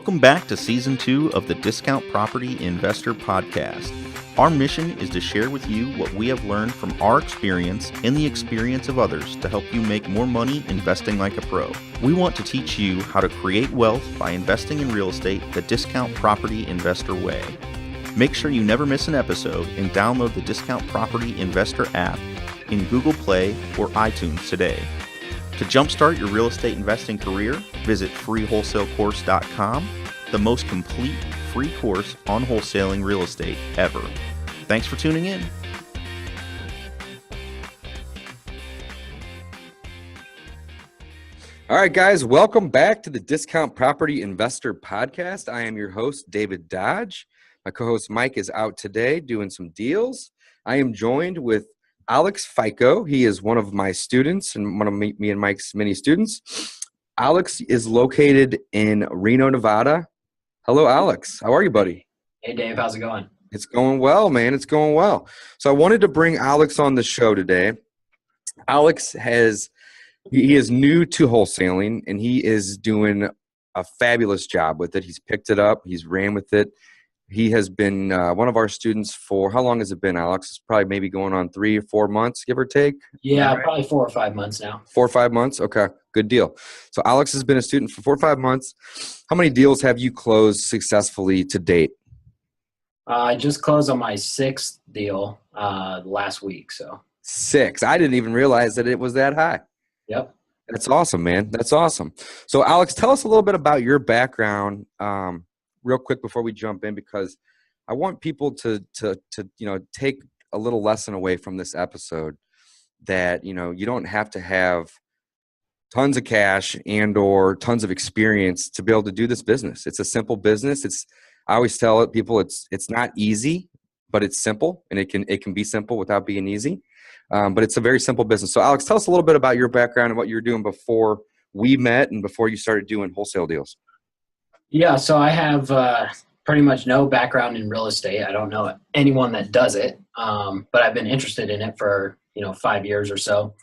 Welcome back to Season 2 of the Discount Property Investor Podcast. Our mission is to share with you what we have learned from our experience and the experience of others to help you make more money investing like a pro. We want to teach you how to create wealth by investing in real estate the Discount Property Investor way. Make sure you never miss an episode and download the Discount Property Investor app in Google Play or iTunes today. To jumpstart your real estate investing career, visit freewholesalecourse.com, the most complete free course on wholesaling real estate ever. Thanks for tuning in. All right, guys, welcome back to the Discount Property Investor Podcast. I am your host, David Dodge. My co-host Mike is out today doing some deals. I am joined with Alex Ficco. He is one of my students and one of me and Mike's many students. Alex is located in Reno, Nevada. Hello, Alex. How are you, buddy? Hey, Dave. How's it going? It's going well, man. It's going well. So I wanted to bring Alex on the show today. Alex he is new to wholesaling, and he is doing a fabulous job with it. He's picked it up. He's ran with it. He has been one of our students for, how long has it been, Alex? It's probably maybe going on 3 or 4 months, give or take. Yeah, probably 4 or 5 months now. 4 or 5 months? Okay, good deal. So Alex has been a student for 4 or 5 months. How many deals have you closed successfully to date? I just closed on my 6th deal last week. So 6. I didn't even realize that it was that high. Yep. That's awesome, man. That's awesome. So Alex, tell us a little bit about your background real quick before we jump in, because I want people to take a little lesson away from this episode that, you don't have to have tons of cash and or tons of experience to be able to do this business. It's a simple business. I always tell people it's not easy, but it's simple, and it can be simple without being easy. But it's a very simple business. So Alex, tell us a little bit about your background and what you were doing before we met and before you started doing wholesale deals. Yeah, so I have pretty much no background in real estate. I don't know anyone that does it, but I've been interested in it for 5 years or so.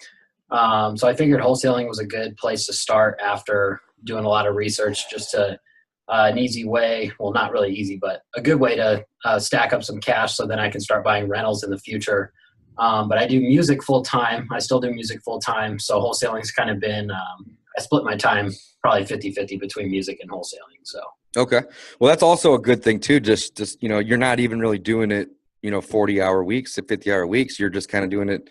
So I figured wholesaling was a good place to start after doing a lot of research, just to an easy way, well, not really easy, but a good way to stack up some cash so then I can start buying rentals in the future. But I do music full time. I still do music full time. So wholesaling's kind of been, I split my time probably 50-50 between music and wholesaling. So. Okay. Well, that's also a good thing too. Just, you're not even really doing it, 40-hour weeks to 50-hour weeks. You're just kind of doing it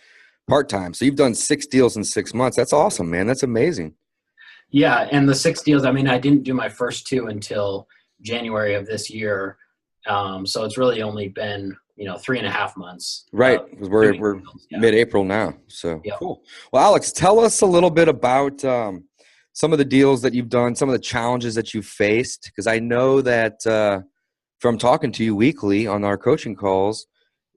part-time. So you've done 6 deals in 6 months. That's awesome, man. That's amazing. Yeah. And the 6 deals, I didn't do my first 2 until January of this year. So it's really only been, 3.5 months. Right. Because we're mid-April now. So yep. Cool. Well, Alex, tell us a little bit about some of the deals that you've done, some of the challenges that you've faced. Because I know that from talking to you weekly on our coaching calls,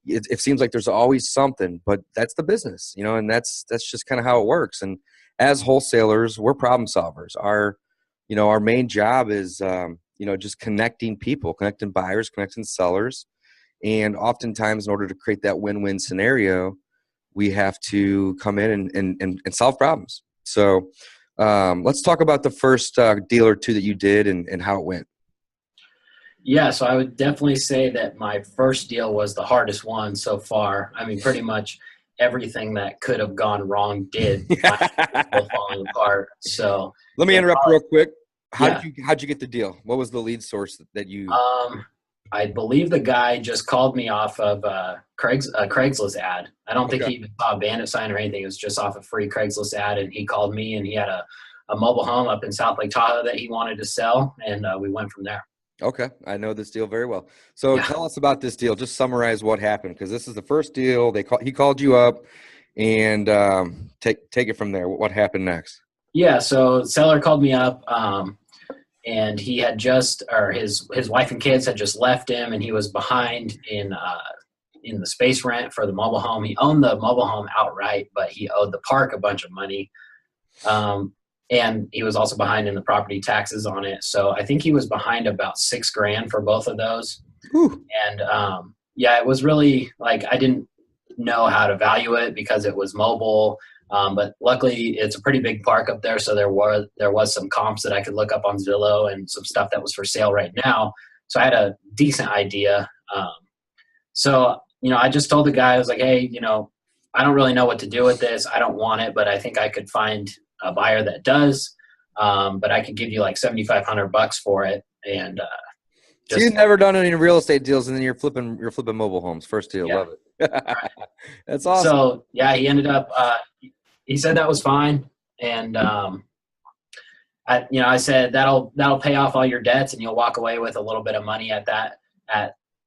it seems like there's always something, but that's the business, and that's just kind of how it works. And as wholesalers, we're problem solvers. Our main job is, just connecting people, connecting buyers, connecting sellers. And oftentimes, in order to create that win-win scenario, we have to come in and solve problems. So let's talk about the first deal or 2 that you did and how it went. Yeah, so I would definitely say that my first deal was the hardest one so far. Pretty much everything that could have gone wrong did. Falling apart. So let me interrupt real quick. How'd you get the deal? What was the lead source that you? I believe the guy just called me off of Craigslist ad. I don't think he even saw a Bandit sign or anything. It was just off a free Craigslist ad, and he called me, and he had a mobile home up in South Lake Tahoe that he wanted to sell, and we went from there. Okay, I know this deal very well. So Tell us about this deal. Just summarize what happened, because this is the first deal. He called you up, and take it from there. What happened next? Yeah, so the seller called me up. And he had his wife and kids had just left him, and he was behind in the space rent for the mobile home. He owned the mobile home outright, but he owed the park a bunch of money. And he was also behind in the property taxes on it. So I think he was behind about $6,000 for both of those. Whew. And it was really like, know how to value it because it was mobile. But luckily it's a pretty big park up there. So there was some comps that I could look up on Zillow and some stuff that was for sale right now. So I had a decent idea. So, I just told the guy, I was like, hey, I don't really know what to do with this. I don't want it, but I think I could find a buyer that does. But I could give you like $7,500 for it. And, so you've never done any real estate deals, and then you're flipping mobile homes. First deal. Yeah. Love it. That's awesome. So yeah, he ended up, he said that was fine. And, I said, that'll pay off all your debts and you'll walk away with a little bit of money at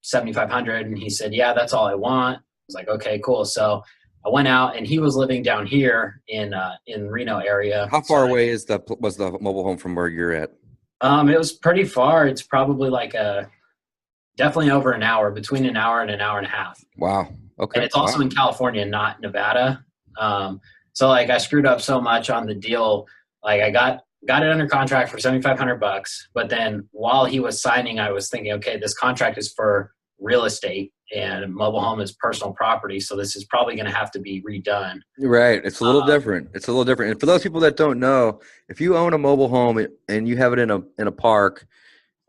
7,500. And he said, yeah, that's all I want. I was like, okay, cool. So I went out, and he was living down here in Reno area. How far away was the mobile home from where you're at? It was pretty far. It's probably like definitely over an hour, between an hour and an hour and a half. Wow. Okay. And it's also in California, not Nevada. So like I screwed up so much on the deal. Like I got it under contract for $7,500, but then while he was signing, I was thinking, okay, this contract is for real estate and mobile home is personal property. So this is probably going to have to be redone. Right. It's a little different. It's a little different. And for those people that don't know, if you own a mobile home and you have it in a park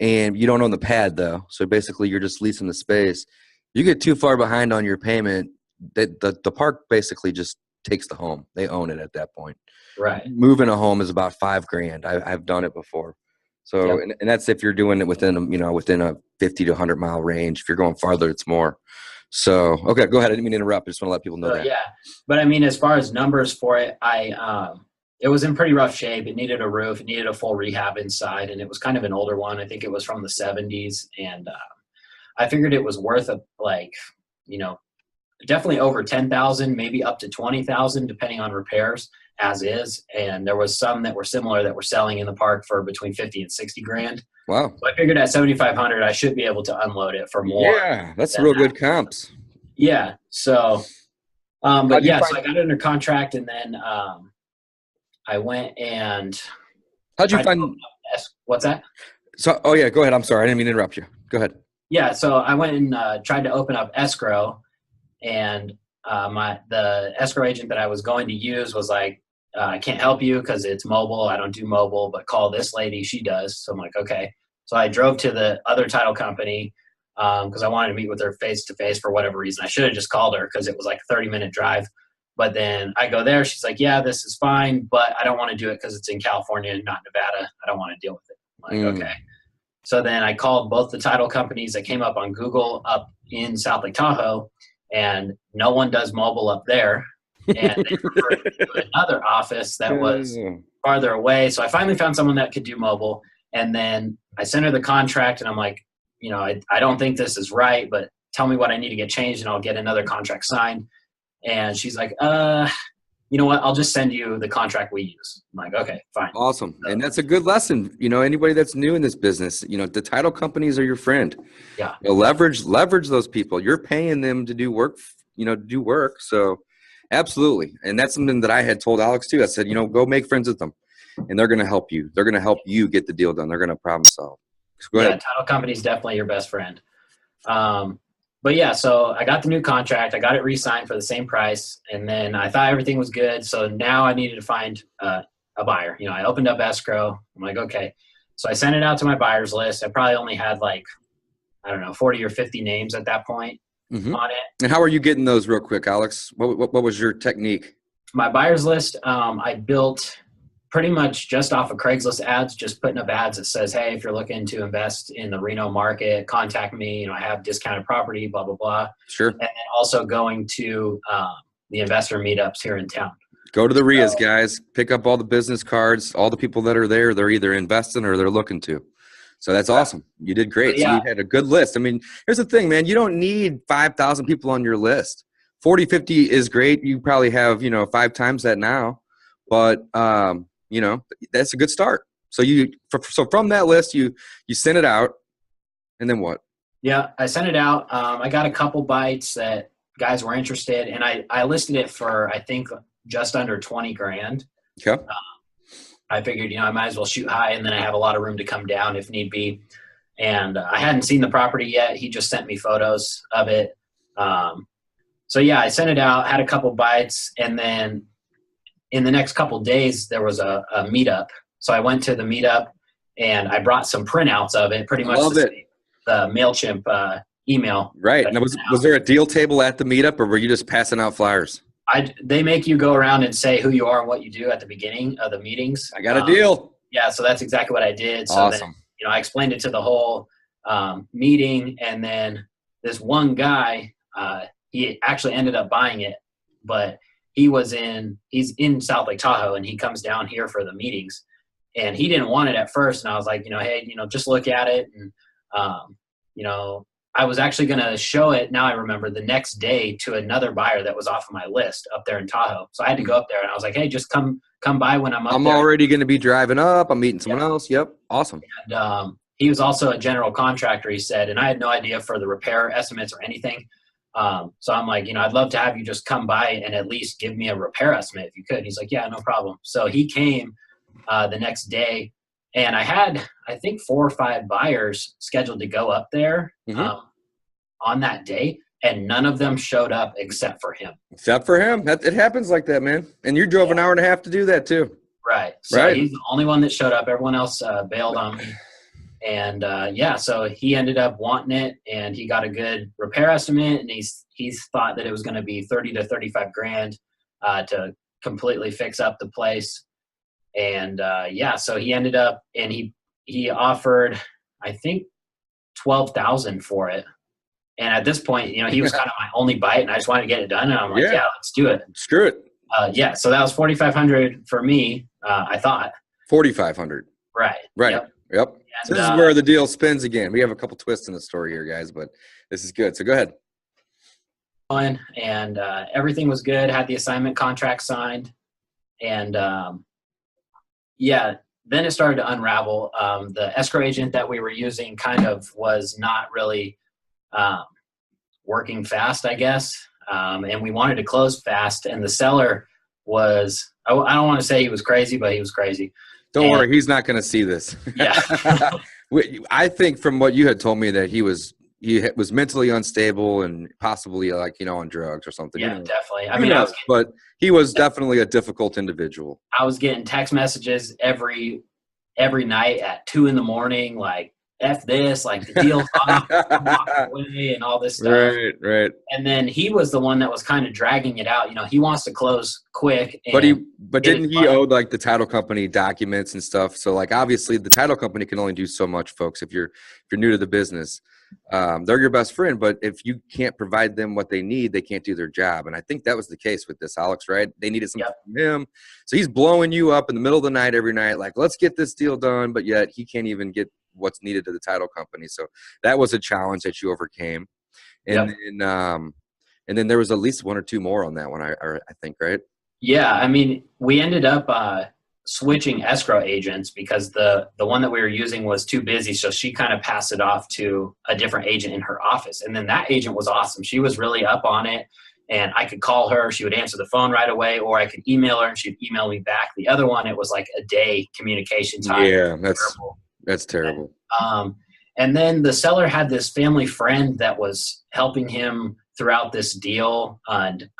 and you don't own the pad though, so basically you're just leasing the space, you get too far behind on your payment, the park basically just takes the home. They own it at that point. Right. Moving a home is about $5,000. I've done it before. So, Yep. and that's if you're doing it within a 50 to 100 mile range. If you're going farther, it's more. So, okay, go ahead. I didn't mean to interrupt. I just want to let people know that. Yeah. But I mean, as far as numbers for it, it was in pretty rough shape. It needed a roof. It needed a full rehab inside. And it was kind of an older one. I think it was from the 70s. And I figured it was worth definitely over 10,000, maybe up to 20,000, depending on repairs as is. And there was some that were similar that were selling in the park for between 50 and 60 grand. Wow. So I figured at 7,500, I should be able to unload it for more. Yeah, that's real good comps. Yeah. So, so I got it under contract, and then I went and. How'd you find? What's that? So, go ahead. I'm sorry. I didn't mean to interrupt you. Go ahead. Yeah. So I went and tried to open up Escrow, and the escrow agent that I was going to use was like, I can't help you because it's mobile. I don't do mobile, but call this lady. She does. So I'm like, okay. So I drove to the other title company because I wanted to meet with her face to face for whatever reason. I should have just called her because it was like a 30-minute drive. But then I go there. She's like, yeah, this is fine, but I don't want to do it because it's in California and not Nevada. I don't want to deal with it. I'm like, okay. So then I called both the title companies that came up on Google up in South Lake Tahoe, and no one does mobile up there. And they referred me to another office that was farther away. So I finally found someone that could do mobile. And then I sent her the contract, and I'm like, I don't think this is right, but tell me what I need to get changed and I'll get another contract signed. And she's like, you know what? I'll just send you the contract we use. I'm like, okay, fine. Awesome. And that's a good lesson. Anybody that's new in this business, the title companies are your friend. Yeah. Leverage those people. You're paying them to do work, So absolutely. And that's something that I had told Alex too. I said, go make friends with them, and they're going to help you. They're going to help you get the deal done. They're going to problem solve. So go ahead. Title company is definitely your best friend. But yeah, so I got the new contract. I got it re-signed for the same price, and then I thought everything was good. So now I needed to find a buyer. I opened up Escrow. I'm like, okay. So I sent it out to my buyers list. I probably only had 40 or 50 names at that point on it. And how are you getting those real quick, Alex? What was your technique? My buyers list, I built pretty much just off of Craigslist ads, just putting up ads that says, hey, if you're looking to invest in the Reno market, contact me. I have discounted property, blah, blah, blah. Sure. And then also going to the investor meetups here in town. Go to the RIAs, guys. Pick up all the business cards. All the people that are there, they're either investing or they're looking to. So that's awesome. You did great. So you had a good list. I mean, here's the thing, man. You don't need 5,000 people on your list. 40, 50 is great. You probably have, 5 times that now. But, that's a good start. So from that list, you send it out, and then what? Yeah, I sent it out. I got a couple bites that guys were interested, and I listed it for, I think, just under 20 grand. Okay. I figured, I might as well shoot high, and then I have a lot of room to come down if need be. And I hadn't seen the property yet. He just sent me photos of it. So yeah, I sent it out, had a couple bites, and then in the next couple days there was a meetup. So I went to the meetup and I brought some printouts of it, pretty much the MailChimp email. Right. Now, was there a deal table at the meetup, or were you just passing out flyers? They make you go around and say who you are and what you do at the beginning of the meetings. I got a deal. Yeah, so that's exactly what I did. So awesome. Then, I explained it to the whole meeting, and then this one guy, he actually ended up buying it, but he's in South Lake Tahoe, and he comes down here for the meetings, and he didn't want it at first. And I was like, hey, just look at it. And, I was actually going to show it, now I remember, the next day to another buyer that was off of my list up there in Tahoe. So I had to go up there, and I was like, hey, just come by when I'm up there. I'm already going to be driving up. I'm meeting someone else. Yep. Awesome. And he was also a general contractor, he said, and I had no idea for the repair estimates or anything. So I'm like, I'd love to have you just come by and at least give me a repair estimate if you could. He's like, yeah, no problem. So he came the next day, and I had, I think, 4 or 5 buyers scheduled to go up there on that day, and none of them showed up except for him. Except for him. It happens like that, man. And you drove an hour and a half to do that too. Right. So he's the only one that showed up. Everyone else bailed on me. And so he ended up wanting it, and he got a good repair estimate, and he's thought that it was going to be 30 to 35 grand to completely fix up the place. And so he ended up, and he offered, I think, $12,000 for it. And at this point, he was kind of my only bite, and I just wanted to get it done. And I'm like, yeah let's do it. Screw it. So that was $4,500 for me. I thought $4,500. Right. Yep. And so this is where the deal spins again. We have a couple twists in the story here, guys, but this is good. So go ahead. And everything was good. Had the assignment contract signed, and then it started to unravel. The escrow agent that we were using kind of was not really working fast, I guess. And we wanted to close fast, and the seller was, I don't want to say he was crazy, but he was crazy. Don't worry, he's not going to see this. Yeah. I think from what you had told me that he was mentally unstable and possibly on drugs or something. Yeah, definitely. But he was definitely a difficult individual. I was getting text messages every night at 2 a.m, like, F this, like, the deal's off, walk away, and all this stuff. Right. And then he was the one that was kind of dragging it out. He wants to close quick. But didn't he owe like the title company documents and stuff? So like obviously the title company can only do so much, folks. If you're new to the business, they're your best friend. But if you can't provide them what they need, they can't do their job. And I think that was the case with this, Alex. Right? They needed something from him, so he's blowing you up in the middle of the night every night, like, let's get this deal done. But yet he can't even get what's needed to the title company. So that was a challenge that you overcame. And then there was at least 1 or 2 more on that one, I think, right? Yeah. I mean, we ended up switching escrow agents because the one that we were using was too busy. So she kind of passed it off to a different agent in her office. And then that agent was awesome. She was really up on it, and I could call her. She would answer the phone right away, or I could email her and she'd email me back. The other one, it was like a day communication time. Yeah. That's terrible. And then the seller had this family friend that was helping him throughout this deal, and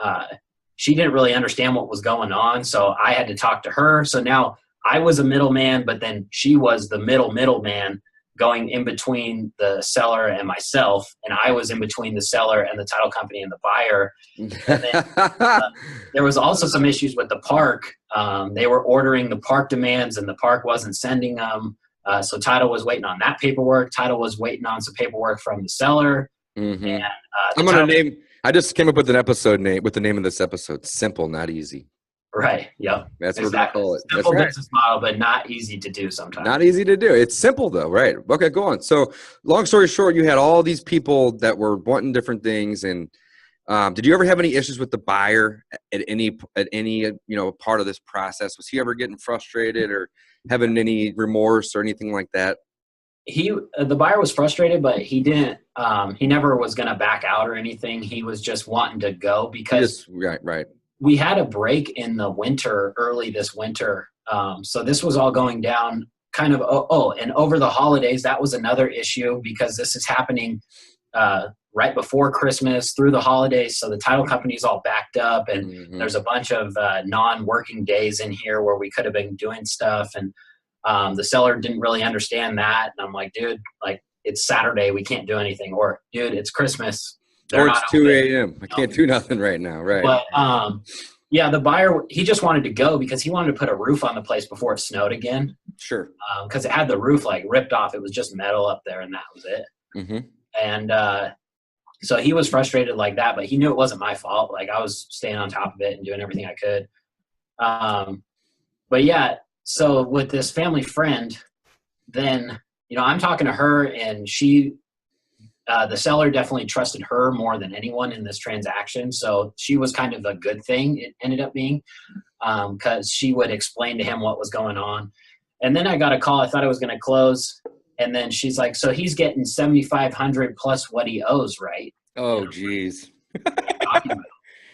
she didn't really understand what was going on, so I had to talk to her. So now I was a middleman, but then she was the middleman going in between the seller and myself, and I was in between the seller and the title company and the buyer. And then, there was also some issues with the park. They were ordering the park demands, and the park wasn't sending them. So title was waiting on that paperwork. Title was waiting on some paperwork from the seller. Mm-hmm. And I just came up with an episode name, with the name of this episode: Simple, Not Easy. Right. Yep. That's what I call it. Simple business model, but not easy to do sometimes. Not easy to do. It's simple though, right? Okay, go on. So, long story short, you had all these people that were wanting different things, and did you ever have any issues with the buyer at any part of this process? Was he ever getting frustrated or having any remorse or anything like that? The buyer was frustrated, but he didn't. He never was going to back out or anything. He was just wanting to go because right. We had a break in the winter, early this winter. So this was all going down kind of. And over the holidays, that was another issue because this is happening right before Christmas through the holidays. So the title company's all backed up, and there's a bunch of non-working days in here where we could have been doing stuff. And the seller didn't really understand that. And I'm like, dude, like, it's Saturday. We can't do anything. Or, dude, it's Christmas. Or it's 2 a.m. I can't do nothing right now. Right. But, yeah, the buyer, he just wanted to go because he wanted to put a roof on the place before it snowed again. Sure. Because it had the roof like ripped off. It was just metal up there, and that was it. And so he was frustrated like that, but he knew it wasn't my fault. Like, I was staying on top of it and doing everything I could. But yeah, so with this family friend, then, you know, I'm talking to her, and she, the seller definitely trusted her more than anyone in this transaction. So she was kind of a good thing, it ended up being, because she would explain to him what was going on. And then I got a call. I thought I was going to close. And then she's like, so he's getting $7,500 plus what he owes, right? Oh, geez.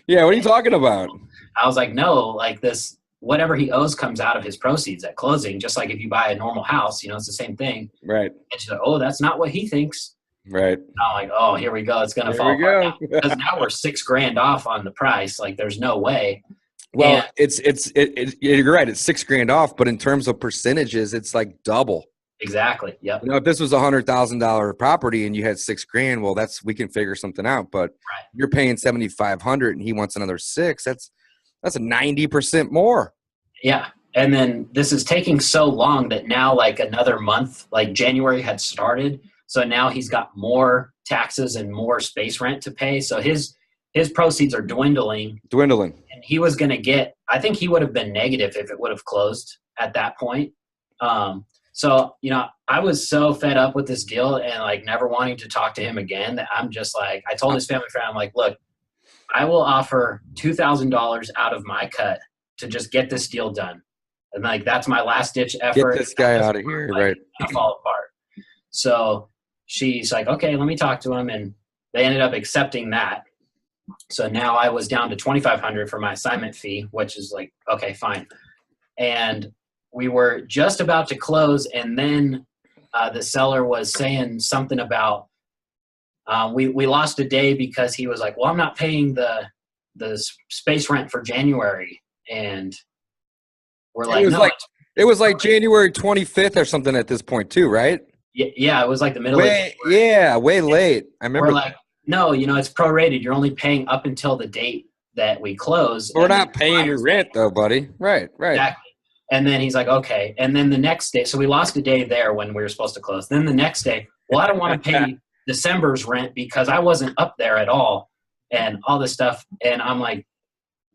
Yeah, what are you talking about? I was like, no, like this, whatever he owes comes out of his proceeds at closing, just like if you buy a normal house, you know, it's the same thing. Right. And she's like, oh, that's not what he thinks. Right. I'm like, oh, here we go. It's going to fall apart now. Because now we're $6,000 off on the price. Like, there's no way. Well, and you're right. It's $6,000 off, but in terms of percentages, it's like double. Exactly. Yep. You know, if this was $100,000 property and you had $6,000, well, we can figure something out. But you're paying $7,500 and he wants another $6,000. That's a 90% more. Yeah. And then this is taking so long that now, like, another month, like January had started. So now he's got more taxes and more space rent to pay. So his proceeds are dwindling. And he was going to get, I think he would have been negative if it would have closed at that point. So, you know, I was so fed up with this deal and like never wanting to talk to him again that I'm just like, I told his family friend, I'm like, look, I will offer $2,000 out of my cut to just get this deal done. And like, that's my last ditch effort. Get this guy out of here. Right. I'll fall apart. So she's like, okay, let me talk to him. And they ended up accepting that. So now I was down to $2,500 for my assignment fee, which is like, okay, fine. And we were just about to close, and then the seller was saying something about we lost a day because he was like, well, I'm not paying the space rent for January. And we're like, it was like January 25th or something at this point too, right? Yeah, it was like the middle of January. Yeah, way late. I remember. We're like, no, you know, it's prorated. You're only paying up until the date that we close. We're not paying your rent though, buddy. Right. Exactly. And then he's like, okay. And then the next day, so we lost a day there when we were supposed to close. Then the next day, well, I don't want to pay December's rent because I wasn't up there at all and all this stuff. And I'm like,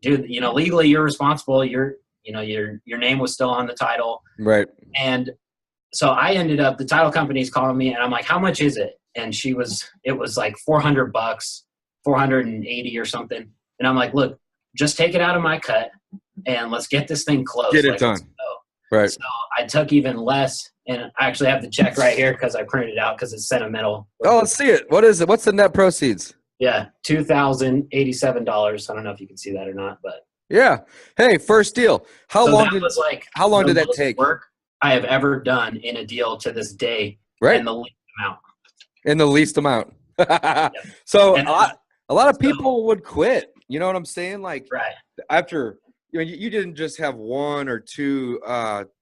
dude, you know, legally you're responsible. Your name was still on the title. Right. And so I ended up, the title company's calling me and I'm like, how much is it? And it was like $400, 480 or something. And I'm like, look, just take it out of my cut and let's get this thing closed. Get it done. Right. So I took even less, and I actually have the check right here because I printed it out because it's sentimental. Oh, let's see it. What is it? What's the net proceeds? Yeah, $2,087. I don't know if you can see that or not, but yeah. Hey, first deal. How long did that take? Work I have ever done in a deal to this day, right? And the least amount. In the least amount. Yeah. So a lot of people would quit. You know what I'm saying? Like, right. After, you know, you didn't just have one or two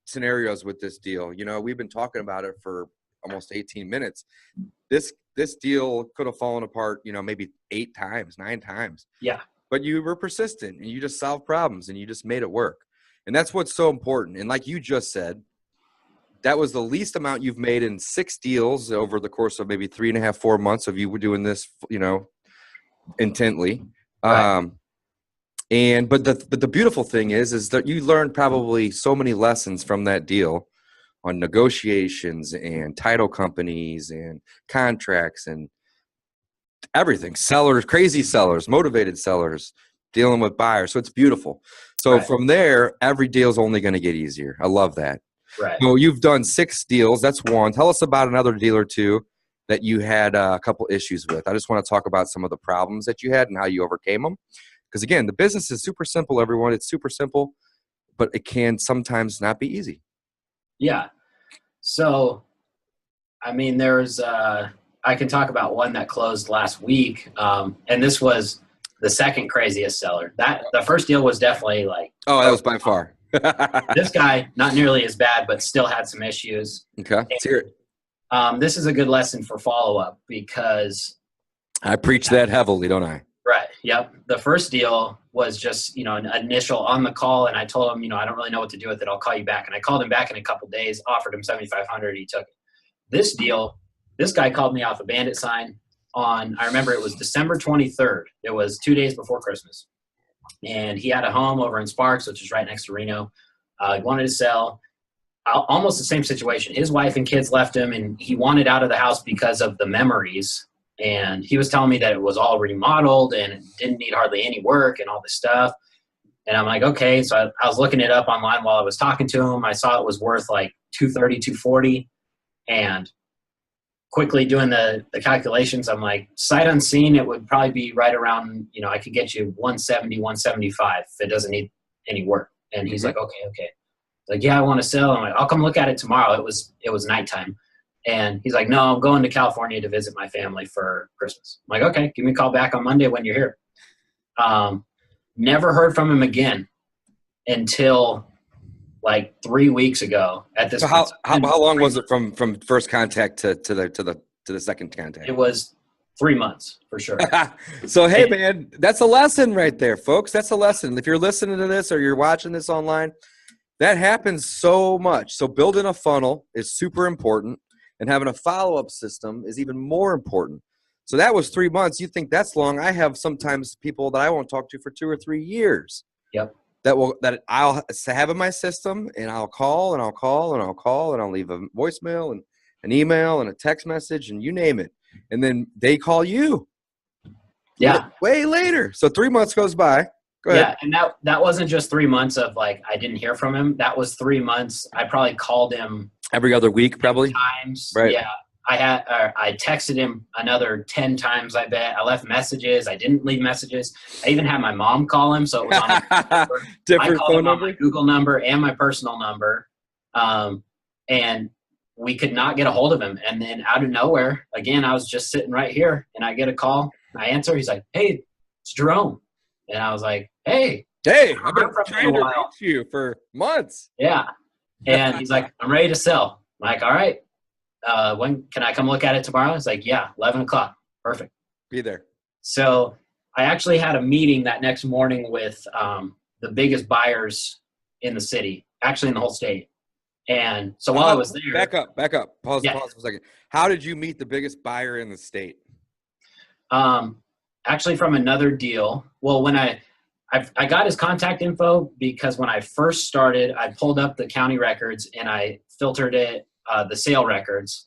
scenarios with this deal. You know, we've been talking about it for almost 18 minutes. This deal could have fallen apart, you know, maybe 8 times, 9 times. Yeah. But you were persistent and you just solved problems and you just made it work. And that's what's so important. And like you just said, that was the least amount you've made in 6 deals over the course of maybe 3.5, 4 months of you were doing this, you know, intently. Right. But the beautiful thing is that you learned probably so many lessons from that deal on negotiations and title companies and contracts and everything. Sellers, crazy sellers, motivated sellers, dealing with buyers. So it's beautiful. So from there, every deal is only going to get easier. I love that. Right. So you've done 6 deals. That's one. Tell us about another deal or two that you had a couple issues with. I just want to talk about some of the problems that you had and how you overcame them. Because again, the business is super simple, everyone. It's super simple, but it can sometimes not be easy. Yeah. So, I mean, I I can talk about one that closed last week. And this was the second craziest seller. The first deal was definitely like, oh, that was by far. This guy, not nearly as bad, but still had some issues. Okay. Let's hear it. This is a good lesson for follow-up because I preach that heavily, don't I? Right. Yep. The first deal was just, an initial on the call. And I told him, I don't really know what to do with it. I'll call you back. And I called him back in a couple of days, offered him $7,500. He took it. This deal, this guy called me off a Bandit sign on, I remember it was December 23rd. It was 2 days before Christmas. And he had a home over in Sparks, which is right next to Reno. He wanted to sell. Almost the same situation. His wife and kids left him, and he wanted out of the house because of the memories. And he was telling me that it was all remodeled and it didn't need hardly any work and all this stuff. And I'm like, okay. So I was looking it up online while I was talking to him. I saw it was worth like $230, $240. And quickly doing the calculations, I'm like, sight unseen, it would probably be right around, I could get you 170, 175 if it doesn't need any work. And he's like, okay. Like, yeah, I want to sell. I'm like, I'll come look at it tomorrow. It was nighttime. And he's like, no, I'm going to California to visit my family for Christmas. I'm like, okay, give me a call back on Monday when you're here. Never heard from him again until like 3 weeks ago at this point. How long was it from first contact to the second contact? It was 3 months for sure. So, hey, man, that's a lesson right there, folks. That's a lesson. If you're listening to this or you're watching this online, that happens so much. So building a funnel is super important. And having a follow-up system is even more important. So that was 3 months. You think that's long. I have sometimes people that I won't talk to for 2 or 3 years. Yep. That I'll have in my system, and I'll call, and I'll leave a voicemail and an email and a text message, and you name it. And then they call you. Yeah. Way later. So 3 months goes by. Go ahead. Yeah, and that wasn't just 3 months of like I didn't hear from him. That was 3 months. I probably called him every other week, probably. Times. Right. Yeah. I texted him another 10 times, I bet. I left messages. I didn't leave messages. I even had my mom call him, so it was on a different phone number, on my Google number and my personal number. And we could not get a hold of him. And then out of nowhere, again, I was just sitting right here, and I get a call. I answer. He's like, "Hey, it's Jerome." And I was like, Hey, I've been trying to reach you for months. Yeah. And he's like, I'm ready to sell. I'm like, all right. When can I come look at it tomorrow? He's like, yeah, 11 o'clock. Perfect. Be there. So I actually had a meeting that next morning with the biggest buyers in the city, actually in the whole state. And so while I was there. Back up. Pause for a second. How did you meet the biggest buyer in the state? Actually from another deal. Well, when I got his contact info because when I first started, I pulled up the county records and I filtered it, the sale records,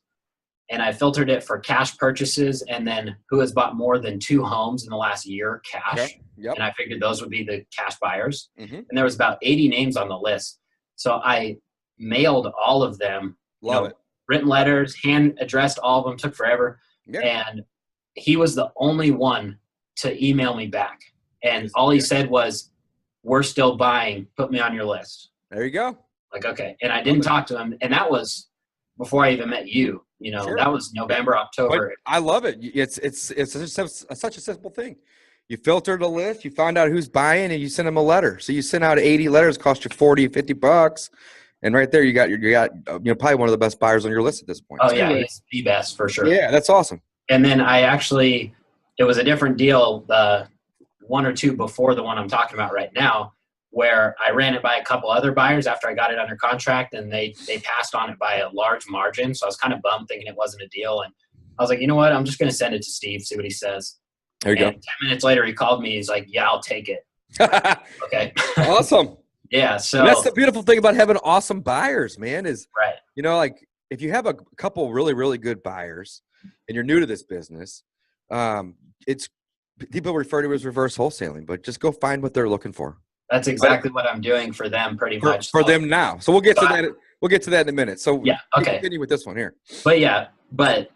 and I filtered it for cash purchases and then who has bought more than 2 homes in the last year cash. Yep. And I figured those would be the cash buyers. Mm-hmm. And there was about 80 names on the list. So I mailed all of them. Love it. Written letters, hand addressed all of them, took forever. Yeah. And he was the only one to email me back. And all he said was, we're still buying. Put me on your list. There you go. Like, okay. And I didn't talk to him. And that was before I even met you. Sure. That was November, October. But I love it. It's such a simple thing. You filtered a list, you find out who's buying, and you send them a letter. So you send out 80 letters, cost you $40, $50. And right there, you got probably one of the best buyers on your list at this point. Oh, yeah. He's the best for sure. Yeah, that's awesome. And then it was a different deal, 1 or 2 before the one I'm talking about right now, where I ran it by a couple other buyers after I got it under contract, and they passed on it by a large margin. So I was kind of bummed thinking it wasn't a deal. And I was like, you know what? I'm just going to send it to Steve, see what he says. There you go. 10 minutes later, he called me. He's like, yeah, I'll take it. Okay. Awesome. Yeah. So that's the beautiful thing about having awesome buyers, man, is, right. Like if you have a couple really, really good buyers and you're new to this business, it's people refer to it as reverse wholesaling, but just go find what they're looking for. That's exactly what I'm doing for them pretty much. For them now. So we'll get to that. We'll get to that in a minute. So yeah. Okay. Continue with this one here. But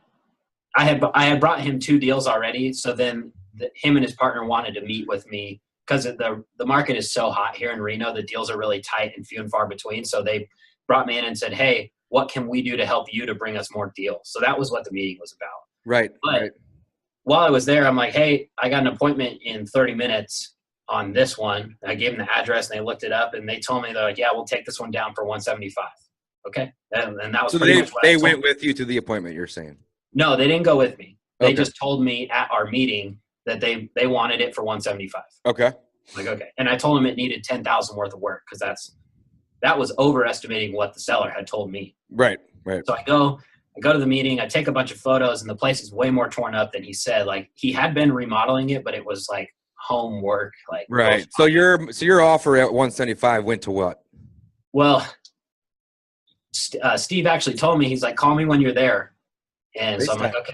I had brought him 2 deals already. So then him and his partner wanted to meet with me because the market is so hot here in Reno. The deals are really tight and few and far between. So they brought me in and said, hey, what can we do to help you to bring us more deals? So that was what the meeting was about. Right. But Right. while I was there, I'm like, hey, I got an appointment in 30 minutes on this one. I gave them the address and they looked it up and they told me, they're like, yeah, we'll take this one down for 175. Okay. And that was So pretty much what they I told went them. with you to the appointment, you're saying? No, they didn't go with me. They Okay. just told me at our meeting that they wanted it for 175. Okay. I'm like, okay. And I told them it needed 10,000 worth of work because that was overestimating what the seller had told me. Right. Right. So I go to the meeting, I take a bunch of photos, and the place is way more torn up than he said. Like, he had been remodeling it, but it was like homework. Like, Right. So your offer at 175 went to what? Well, Steve actually told me, he's like, call me when you're there. And so I'm like, okay.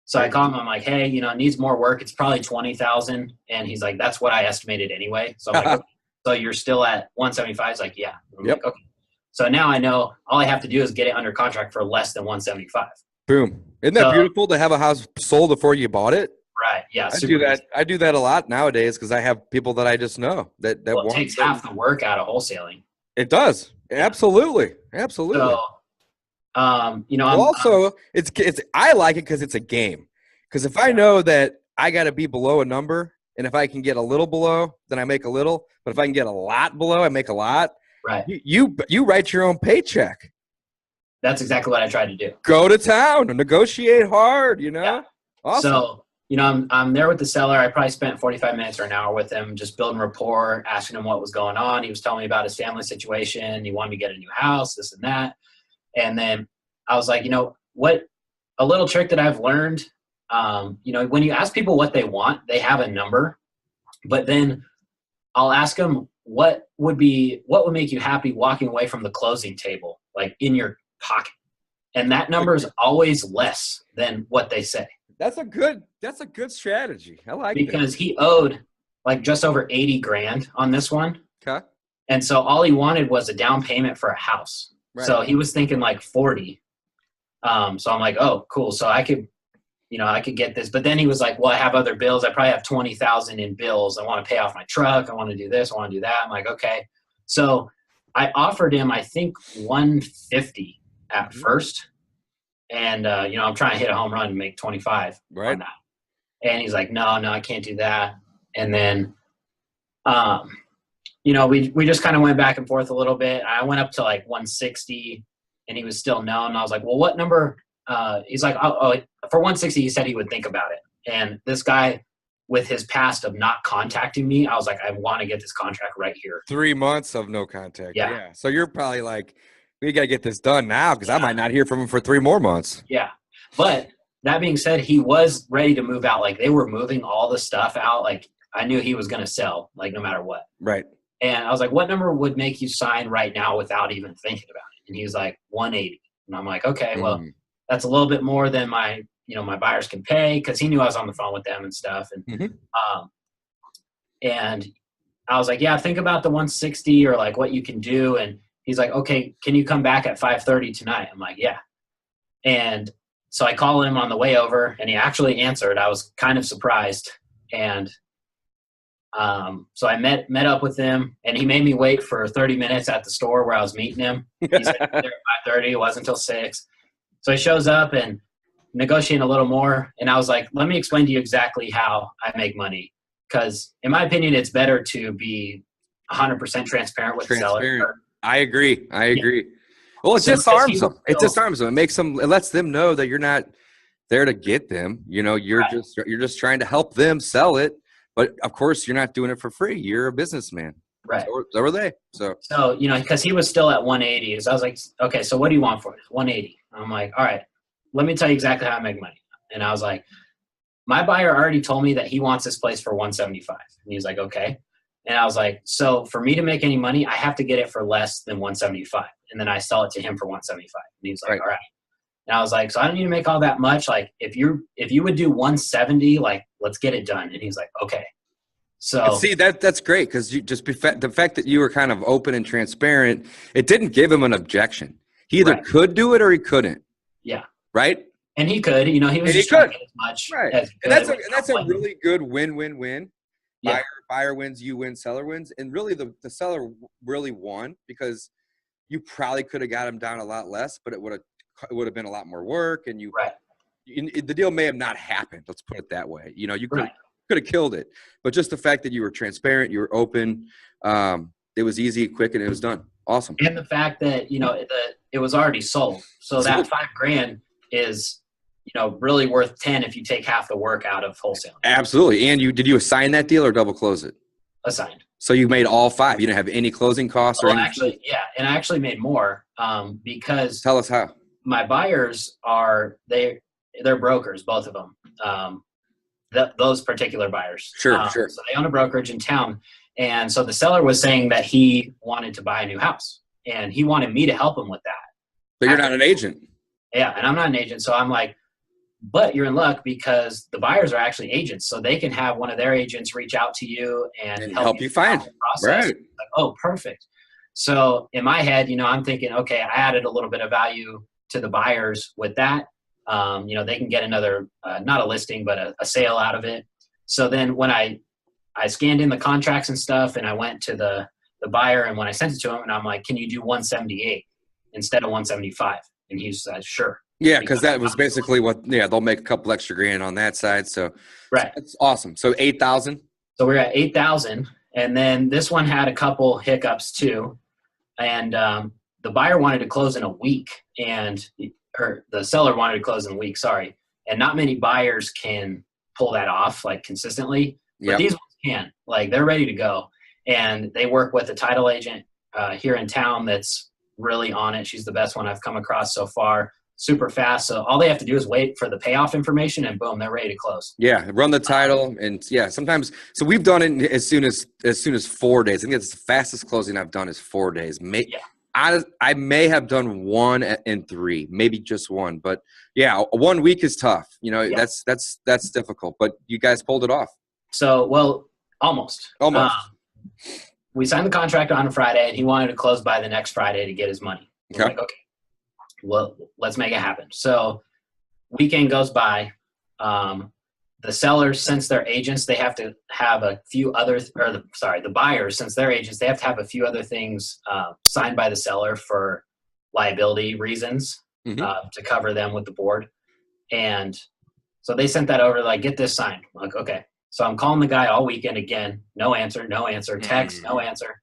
So I call him. I'm like, hey, it needs more work. It's probably 20,000. And he's like, that's what I estimated anyway. So I'm like, okay. So you're still at 175? He's like, yeah. I'm like, okay. So now I know all I have to do is get it under contract for less than 175. Boom. Isn't that beautiful to have a house sold before you bought it? Right. Yeah. I do that. I do that a lot nowadays because I have people that I just know that it takes half the work out of wholesaling. It does. Absolutely. Absolutely. So, I like it because it's a game. Because if I know that I got to be below a number, and if I can get a little below, then I make a little. But if I can get a lot below, I make a lot. Right. You write your own paycheck. That's exactly what I tried to do. Go to town and negotiate hard. Yeah. Awesome. So I'm there with the seller. I probably spent 45 minutes or an hour with him, just building rapport, asking him what was going on. He was telling me about his family situation. He wanted me to get a new house, this and that. And then I was like, what a little trick that I've learned, when you ask people what they want, they have a number, but then I'll ask them what would make you happy walking away from the closing table, like in your pocket. And that number is always less than what they say. That's a good strategy. I like it. Because he owed like just over 80 grand on this one. Okay. And so all he wanted was a down payment for a house. Right. So he was thinking like 40. So I'm like, oh, cool. So I could get this. But then he was like, well, I have other bills. I probably have 20,000 in bills. I want to pay off my truck. I want to do this. I want to do that. I'm like, okay. So I offered him, I think 150 at first. And, I'm trying to hit a home run and make 25 on that. And he's like, no, I can't do that. And then, we just kind of went back and forth a little bit. I went up to like 160 and he was still no. And I was like, well, what number? He's like, oh, for 160, he said he would think about it. And this guy with his past of not contacting me, I was like, I want to get this contract right here. 3 months of no contact. Yeah. So you're probably like, we got to get this done now because I might not hear from him for 3 more months. Yeah. But that being said, he was ready to move out. Like they were moving all the stuff out. Like I knew he was going to sell, like no matter what. Right. And I was like, what number would make you sign right now without even thinking about it? And he was like, 180. And I'm like, okay, well, that's a little bit more than my buyers can pay, because he knew I was on the phone with them and stuff. And and I was like, yeah, think about the 160 or like what you can do. And he's like, okay, can you come back at 5:30 tonight? I'm like, yeah. And so I call him on the way over, and he actually answered. I was kind of surprised. And so I met up with him, and he made me wait for 30 minutes at the store where I was meeting him. He said there at 5:30. It wasn't until 6. So he shows up and negotiating a little more. And I was like, let me explain to you exactly how I make money. Because in my opinion, it's better to be 100% transparent with the seller. I agree. Well, it disarms them. It disarms them. It lets them know that you're not there to get them. You're just trying to help them sell it. But of course, you're not doing it for free. You're a businessman. Right. So are they. So because he was still at 180. So I was like, okay, so what do you want for it? 180. I'm like, all right, let me tell you exactly how I make money. And I was like, my buyer already told me that he wants this place for 175. And he's like, okay. And I was like, so for me to make any money, I have to get it for less than 175. And then I sell it to him for 175. And he's like, all right. And I was like, so I don't need to make all that much. Like if you would do 170, like let's get it done. And he's like, okay. So see, that's great, because the fact that you were kind of open and transparent, it didn't give him an objection. He either could do it or he couldn't. Yeah. Right. And he could, he was just trying to get as much. Right. As and that's a really good win-win-win. Yeah. Buyer wins, you win, seller wins. And really the seller really won, because you probably could have got him down a lot less, but it would have been a lot more work. And the deal may have not happened. Let's put it that way. You know, you could Right. have killed it, but just the fact that you were transparent, you were open, it was easy, quick, and it was done. Awesome. And the fact that, you know, it was already sold. So that $5,000 is, you know, really worth 10 if you take half the work out of wholesaling. Absolutely. And did you assign that deal or double close it? Assigned. So you made all 5. You didn't have any closing costs or anything? Actually, yeah. And I actually made more because Tell us how. my buyers they're brokers, both of them. Those particular buyers. Sure. So they own a brokerage in town. And so the seller was saying that he wanted to buy a new house and he wanted me to help him with that. But you're not an agent. Yeah. And I'm not an agent. So I'm like, but you're in luck because the buyers are actually agents. So they can have one of their agents reach out to you and help you find the process. Right. Like, oh, perfect. So in my head, you know, I'm thinking, okay, I added a little bit of value to the buyers with that. You know, they can get another, not a listing, but a sale out of it. So then when I scanned in the contracts and stuff and I went to the buyer and when I sent it to him and I'm like, can you do 178 instead of 175? And he said, sure. Yeah, because that was basically they'll make a couple extra grand on that side. So right. That's awesome. So 8,000. So we're at 8,000. And then this one had a couple hiccups too. And the buyer wanted to close in a week or the seller wanted to close in a week, sorry. And not many buyers can pull that off like consistently, but these ones can. Like they're ready to go. And they work with a title agent here in town that's really on it. She's the best one I've come across so far. Super fast. So all they have to do is wait for the payoff information and boom, they're ready to close. Yeah. Run the title. And sometimes, so we've done it as soon as 4 days. I think it's the fastest closing I've done is 4 days. I may have done 1 in 3, maybe just 1, but yeah, 1 week is tough. You know, that's difficult, but you guys pulled it off. So, well, almost. We signed the contract on a Friday and he wanted to close by the next Friday to get his money. Okay. Like, okay, well, let's make it happen. So weekend goes by. The sellers, since they're agents, they have to have a few other, the buyers, since they're agents, they have to have a few other things signed by the seller for liability reasons to cover them with the board. And so they sent that over, like, get this signed. I'm like, okay. So I'm calling the guy all weekend again. No answer, text, no answer.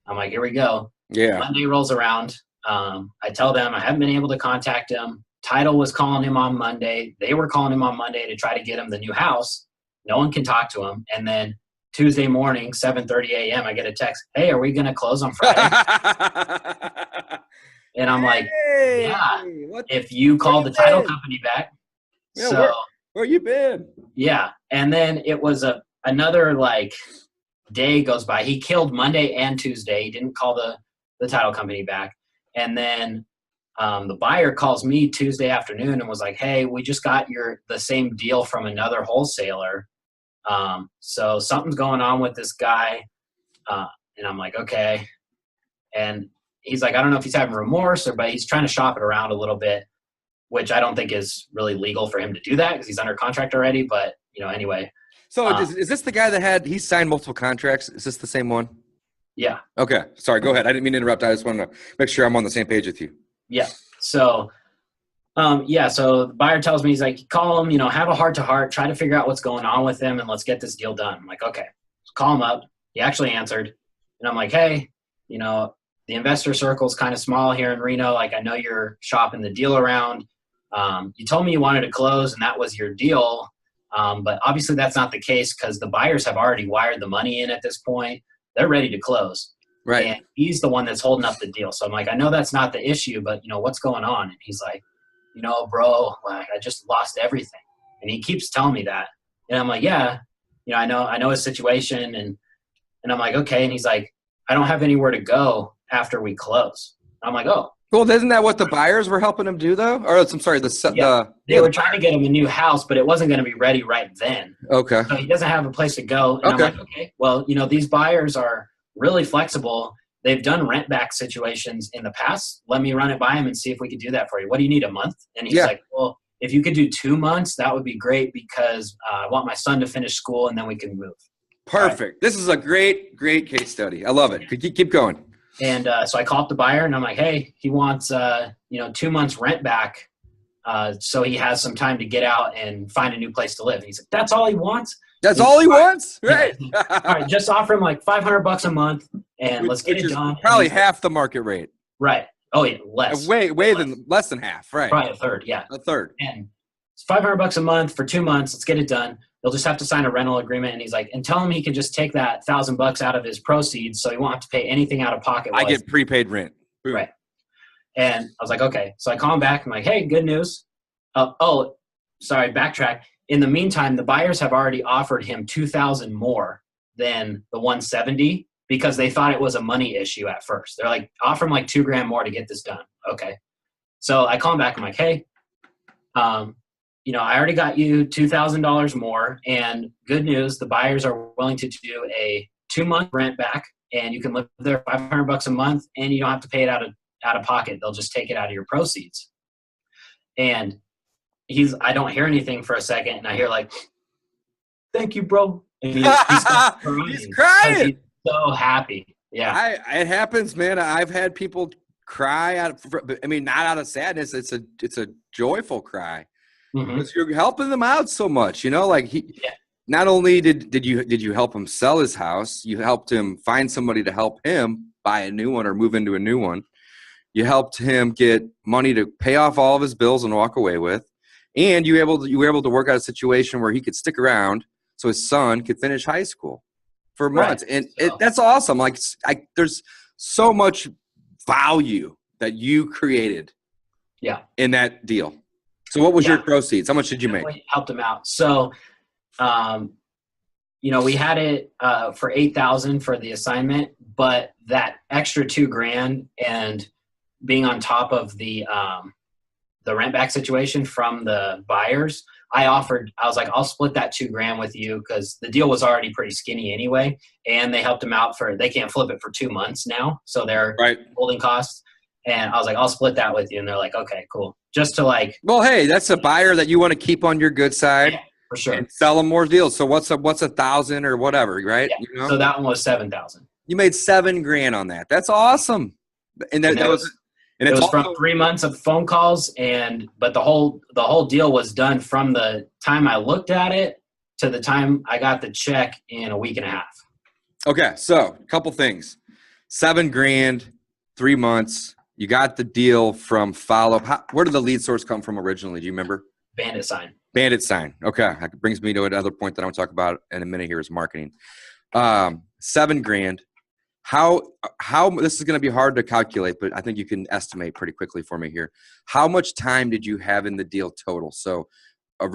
I'm like, here we go. Yeah. Monday rolls around. I tell them I haven't been able to contact him. Title was calling him on Monday. They were calling him on Monday to try to get him the new house. No one can talk to him. And then Tuesday morning, 7:30 a.m., I get a text, hey, are we going to close on Friday? And I'm like, yeah, if you call the title company back. Yeah, so where you been? Yeah. And then it was another like day goes by. He killed Monday and Tuesday. He didn't call the title company back. And then the buyer calls me Tuesday afternoon and was like, hey, we just got the same deal from another wholesaler. So something's going on with this guy. And I'm like, okay. And he's like, I don't know if he's having remorse but he's trying to shop it around a little bit, which I don't think is really legal for him to do that because he's under contract already. But, you know, anyway. So is this the guy that he signed multiple contracts? Is this the same one? Yeah. Okay. Sorry. Go ahead. I didn't mean to interrupt. I just wanted to make sure I'm on the same page with you. Yeah. So, so the buyer tells me, he's like, call him, you know, have a heart-to-heart, try to figure out what's going on with him, and let's get this deal done. I'm like, okay. Call him up. He actually answered. And I'm like, hey, you know, the investor circle is kind of small here in Reno. Like, I know you're shopping the deal around. You told me you wanted to close, and that was your deal. But obviously that's not the case because the buyers have already wired the money in at this point. They're ready to close. Right. And he's the one that's holding up the deal. So I'm like, I know that's not the issue, but, you know, what's going on? And he's like, you know, bro, like, I just lost everything. And he keeps telling me that. And I'm like, yeah, you know, I know his situation. And I'm like, okay. And he's like, I don't have anywhere to go after we close. And I'm like, oh. Well, isn't that what the buyers were helping him do, though? Or I'm sorry, they were trying to get him a new house, but it wasn't going to be ready right then. Okay. So he doesn't have a place to go. And I'm like, okay, well, you know, these buyers are really flexible. They've done rent back situations in the past. Let me run it by him and see if we could do that for you. What do you need, a month? And he's like, well, if you could do 2 months, that would be great because I want my son to finish school and then we can move. Perfect. Right. This is a great case study. I love it. Keep going. And so I call up the buyer and I'm like, hey, he wants, 2 months rent back so he has some time to get out and find a new place to live. And he's like, that's all he wants? That's all he wants? Right. All right, just offer him like $500 a month and let's get it done. Probably half the market rate. Right. Oh, yeah, less. Less than half, right. Probably a third, yeah. A third. And it's $500 a month for 2 months. Let's get it done. They'll just have to sign a rental agreement. And he's like, and tell him he can just take that $1,000 out of his proceeds so he won't have to pay anything out of pocket. I get prepaid rent. Boom. Right. And I was like, okay. So I call him back. I'm like, hey, good news. Sorry, backtrack. In the meantime, the buyers have already offered him $2,000 more than the 170 because they thought it was a money issue at first. They're like, offer him like $2,000 more to get this done. Okay. So I call him back. I'm like, hey, I already got you $2,000 more, and good news, the buyers are willing to do a 2-month rent back, and you can live there $500 a month, and you don't have to pay it out of pocket. They'll just take it out of your proceeds. And I don't hear anything for a second, and I hear like, thank you, bro. And he's crying. He's crying. He's so happy. Yeah. It happens, man. I've had people cry not out of sadness. It's a joyful cry. Mm-hmm. Because you're helping them out so much, not only did you help him sell his house, you helped him find somebody to help him buy a new one or move into a new one. You helped him get money to pay off all of his bills and walk away with. And you were able to work out a situation where he could stick around so his son could finish high school for months. Right. And that's awesome. Like there's so much value that you created in that deal. So what was your proceeds? How much did you make? Helped him out. So, we had it for $8,000 for the assignment, but that extra $2,000 and being on top of the rent back situation from the buyers, I was like, I'll split that $2,000 with you because the deal was already pretty skinny anyway, and they helped him out they can't flip it for 2 months now, so they're holding costs. And I was like, I'll split that with you. And they're like, okay, cool. Just to well, hey, that's a buyer that you want to keep on your good side. Yeah, for sure. And sell them more deals. So what's $1,000 or whatever, right? Yeah. So that one was $7,000. You made $7,000 on that. That's awesome. And it was from 3 months of phone calls, but the whole deal was done from the time I looked at it to the time I got the check in a week and a half. Okay, so a couple things. $7,000, 3 months. You got the deal from Follow. Where did the lead source come from originally? Do you remember? Bandit sign. Okay. That brings me to another point that I want to talk about in a minute here is marketing. $7,000. How this is going to be hard to calculate, but I think you can estimate pretty quickly for me here. How much time did you have in the deal total? So now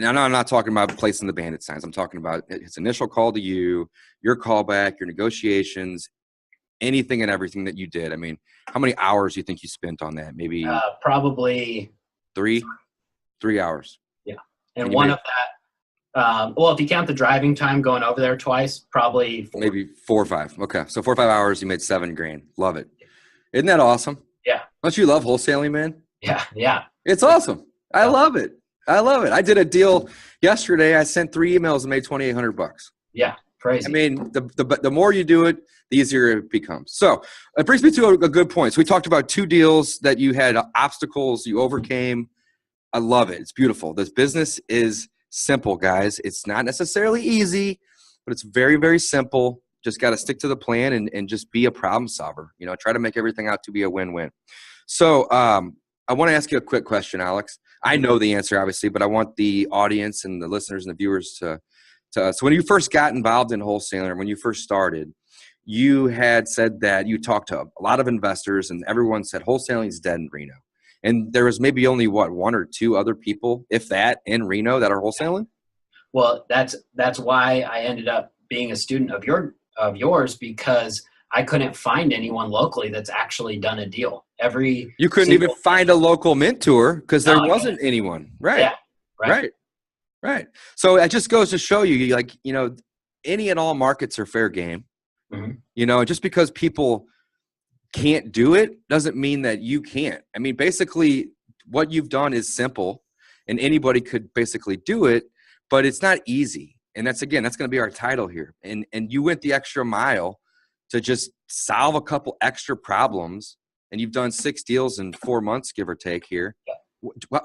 I'm not talking about placing the Bandit signs. I'm talking about his initial call to you, your callback, your negotiations, anything and everything that you did. I mean, how many hours do you think you spent on that? Maybe probably 3 hours. Yeah. And one of that, if you count the driving time going over there twice, probably 4. Maybe 4 or 5. Okay. So 4 or 5 hours, you made $7,000. Love it. Isn't that awesome? Yeah. Don't you love wholesaling, man? Yeah. Yeah. It's awesome. I love it. I did a deal yesterday. I sent 3 emails and made $2,800. Yeah. Crazy. I mean, the more you do it, the easier it becomes. So it brings me to a good point. So we talked about 2 deals that you had obstacles you overcame. I love it. It's beautiful. This business is simple, guys. It's not necessarily easy, but it's very, very simple. Just got to stick to the plan and just be a problem solver. Try to make everything out to be a win-win. So I want to ask you a quick question, Alex. I know the answer, obviously, but I want the audience and the listeners and the viewers to so when you first got involved in wholesaling, when you first started, you had said that you talked to a lot of investors and everyone said wholesaling is dead in Reno. And there was maybe only 1 or 2 other people, if that, in Reno that are wholesaling? Well, that's why I ended up being a student of yours because I couldn't find anyone locally that's actually done a deal. You couldn't even find a local mentor because there wasn't anyone. Right. Yeah. Right. So it just goes to show you, any and all markets are fair game. Mm-hmm. Just because people can't do it doesn't mean that you can't. I mean, basically what you've done is simple and anybody could basically do it, but it's not easy. And that's going to be our title here. And you went the extra mile to just solve a couple extra problems, and you've done 6 deals in 4 months, give or take here.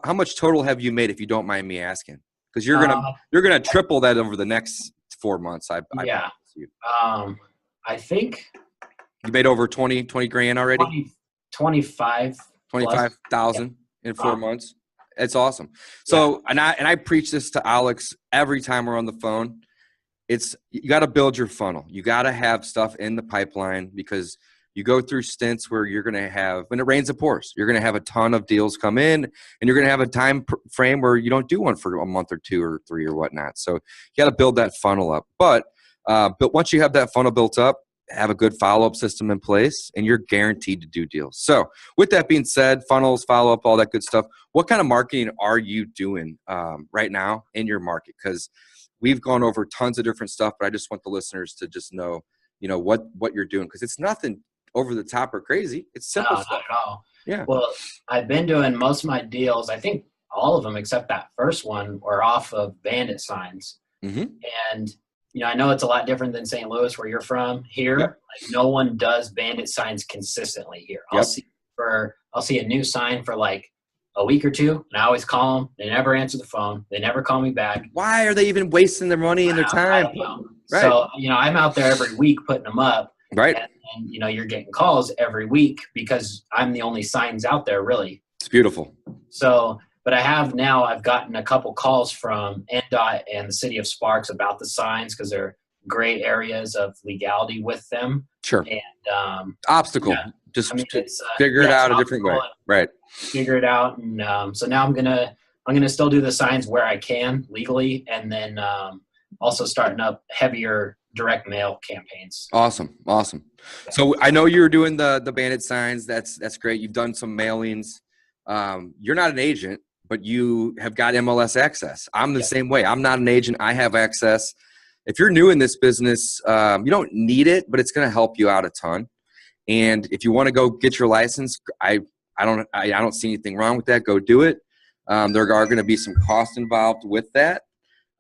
how much total have you made, if you don't mind me asking? Because you're gonna triple that over the next 4 months. I promise you. I think you made over 20 grand already. 25,000 in 4 months. It's awesome. So, and I preach this to Alex every time we're on the phone. You got to build your funnel. You got to have stuff in the pipeline, because you go through stints where you're going to have, when it rains, it pours. You're going to have a ton of deals come in, and you're going to have a time frame where you don't do one for a month or 2 or 3 or whatnot. So you got to build that funnel up. But once you have that funnel built up, have a good follow-up system in place, and you're guaranteed to do deals. So with that being said, funnels, follow-up, all that good stuff, what kind of marketing are you doing right now in your market? Because we've gone over tons of different stuff, but I just want the listeners to just know, what you're doing, because it's nothing over the top or crazy. It's simple stuff. Not at all. Yeah. Well, I've been doing most of my deals, I think all of them except that first one, were off of Bandit signs. Mm-hmm. And I know it's a lot different than St. Louis, where you're from. Here, like, no one does Bandit signs consistently here. I'll see a new sign for like a week or two, and I always call them. They never answer the phone. They never call me back. Why are they even wasting their money and their time? I don't know. Right. So, I'm out there every week putting them up. Right. And you're getting calls every week because I'm the only signs out there, really. It's beautiful. So, but I've gotten a couple calls from NDOT and the city of Sparks about the signs, because they're gray areas of legality with them. Sure. And obstacle. Yeah. Just figure it out a different way. Right. Figure it out. And so now I'm gonna still do the signs where I can legally, and then also starting up heavier direct mail campaigns. Awesome. So I know you're doing the Bandit signs. That's great. You've done some mailings. You're not an agent, but you have got MLS access. I'm the same way. I'm not an agent. I have access. If you're new in this business, you don't need it, but it's going to help you out a ton. And if you want to go get your license, I don't see anything wrong with that. Go do it. There are going to be some costs involved with that.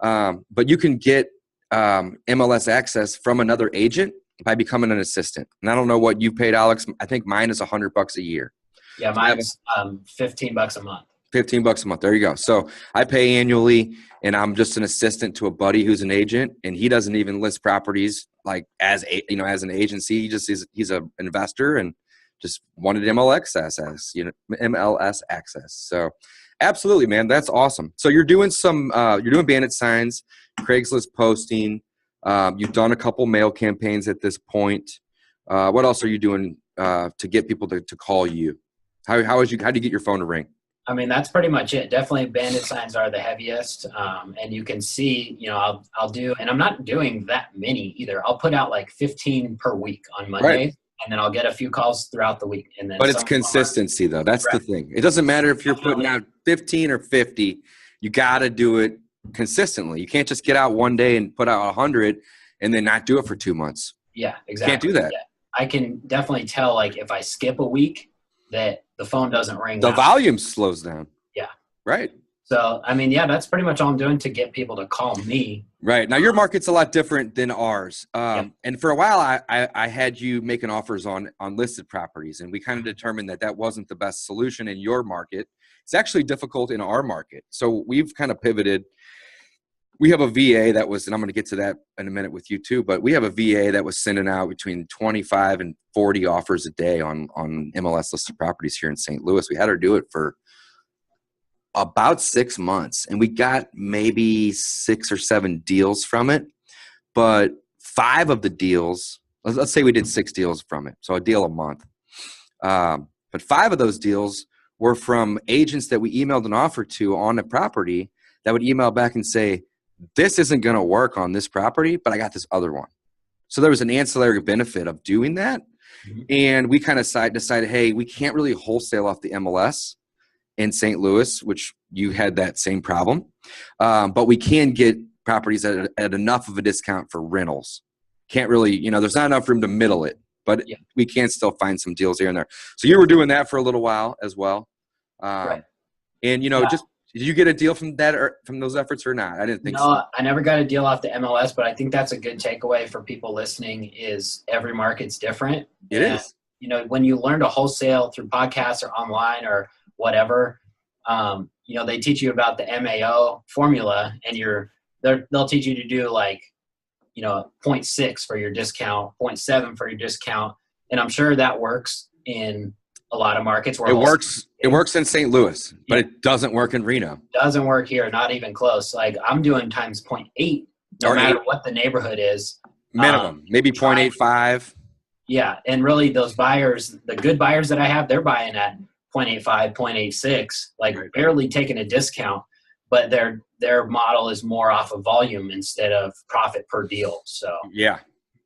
But you can get MLS access from another agent by becoming an assistant. And I don't know what you paid, Alex. I think mine is $100 a year. Yeah, mine's $15 a month. $15 a month. There you go. So I pay annually, and I'm just an assistant to a buddy who's an agent, and he doesn't even list properties like as an agency. He's an investor and just wanted MLS access. So absolutely, man, that's awesome. So you're doing Bandit signs, Craigslist posting. You've done a couple mail campaigns at this point. What else are you doing to get people to call you? How do you get your phone to ring? I mean, that's pretty much it. Definitely Bandit signs are the heaviest. And you can see, I'll do, and I'm not doing that many either. I'll put out like 15 per week on Mondays, right, and then I'll get a few calls throughout the week. And then, but it's consistency though. That's the thing. It doesn't matter if you're putting out 15 or 50, you got to do it consistently. You can't just get out one day and put out 100 and then not do it for 2 months. Yeah, exactly. Can't do that. Yeah. I can definitely tell, like, if I skip a week, that the phone doesn't ring. The volume slows down. Yeah. Right. So, I mean, yeah, that's pretty much all I'm doing to get people to call me. Right. Now, your market's a lot different than ours. And for a while, I had you making offers on listed properties, and we kind of determined that wasn't the best solution in your market. It's actually difficult in our market. So we've kind of pivoted. We have a VA that was, and I'm going to get to that in a minute with you too, but we have a VA that was sending out between 25 and 40 offers a day on MLS listed properties here in St. Louis. We had her do it for about 6 months, and we got maybe 6 or 7 deals from it. But 5 of the deals, let's say we did 6 deals from it, so a deal a month. But 5 of those deals were from agents that we emailed an offer to on the property that would email back and say, this isn't going to work on this property, but I got this other one. So there was an ancillary benefit of doing that. Mm-hmm. And we kind of decided, hey, we can't really wholesale off the MLS in St. Louis, which you had that same problem. But we can get properties at enough of a discount for rentals. Can't really, there's not enough room to middle it, but we can still find some deals here and there. So you were doing that for a little while as well. Right. And, just, did you get a deal from that or from those efforts or not? I didn't think so. No, I never got a deal off the MLS, but I think that's a good takeaway for people listening is every market's different. It is. When you learn to wholesale through podcasts or online or whatever, They teach you about the MAO formula, and they'll teach you to do like, 0.6 for your discount, 0.7 for your discount. And I'm sure that works in a lot of markets where it works in St. Louis, but it doesn't work in Reno. Doesn't work here, not even close. Like I'm doing times 0.8, no matter what the neighborhood is. Minimum, maybe 0.85. Yeah, and really those buyers, the good buyers that I have, they're buying at 0.85, 0.86, like barely taking a discount, but their model is more off of volume instead of profit per deal. So yeah,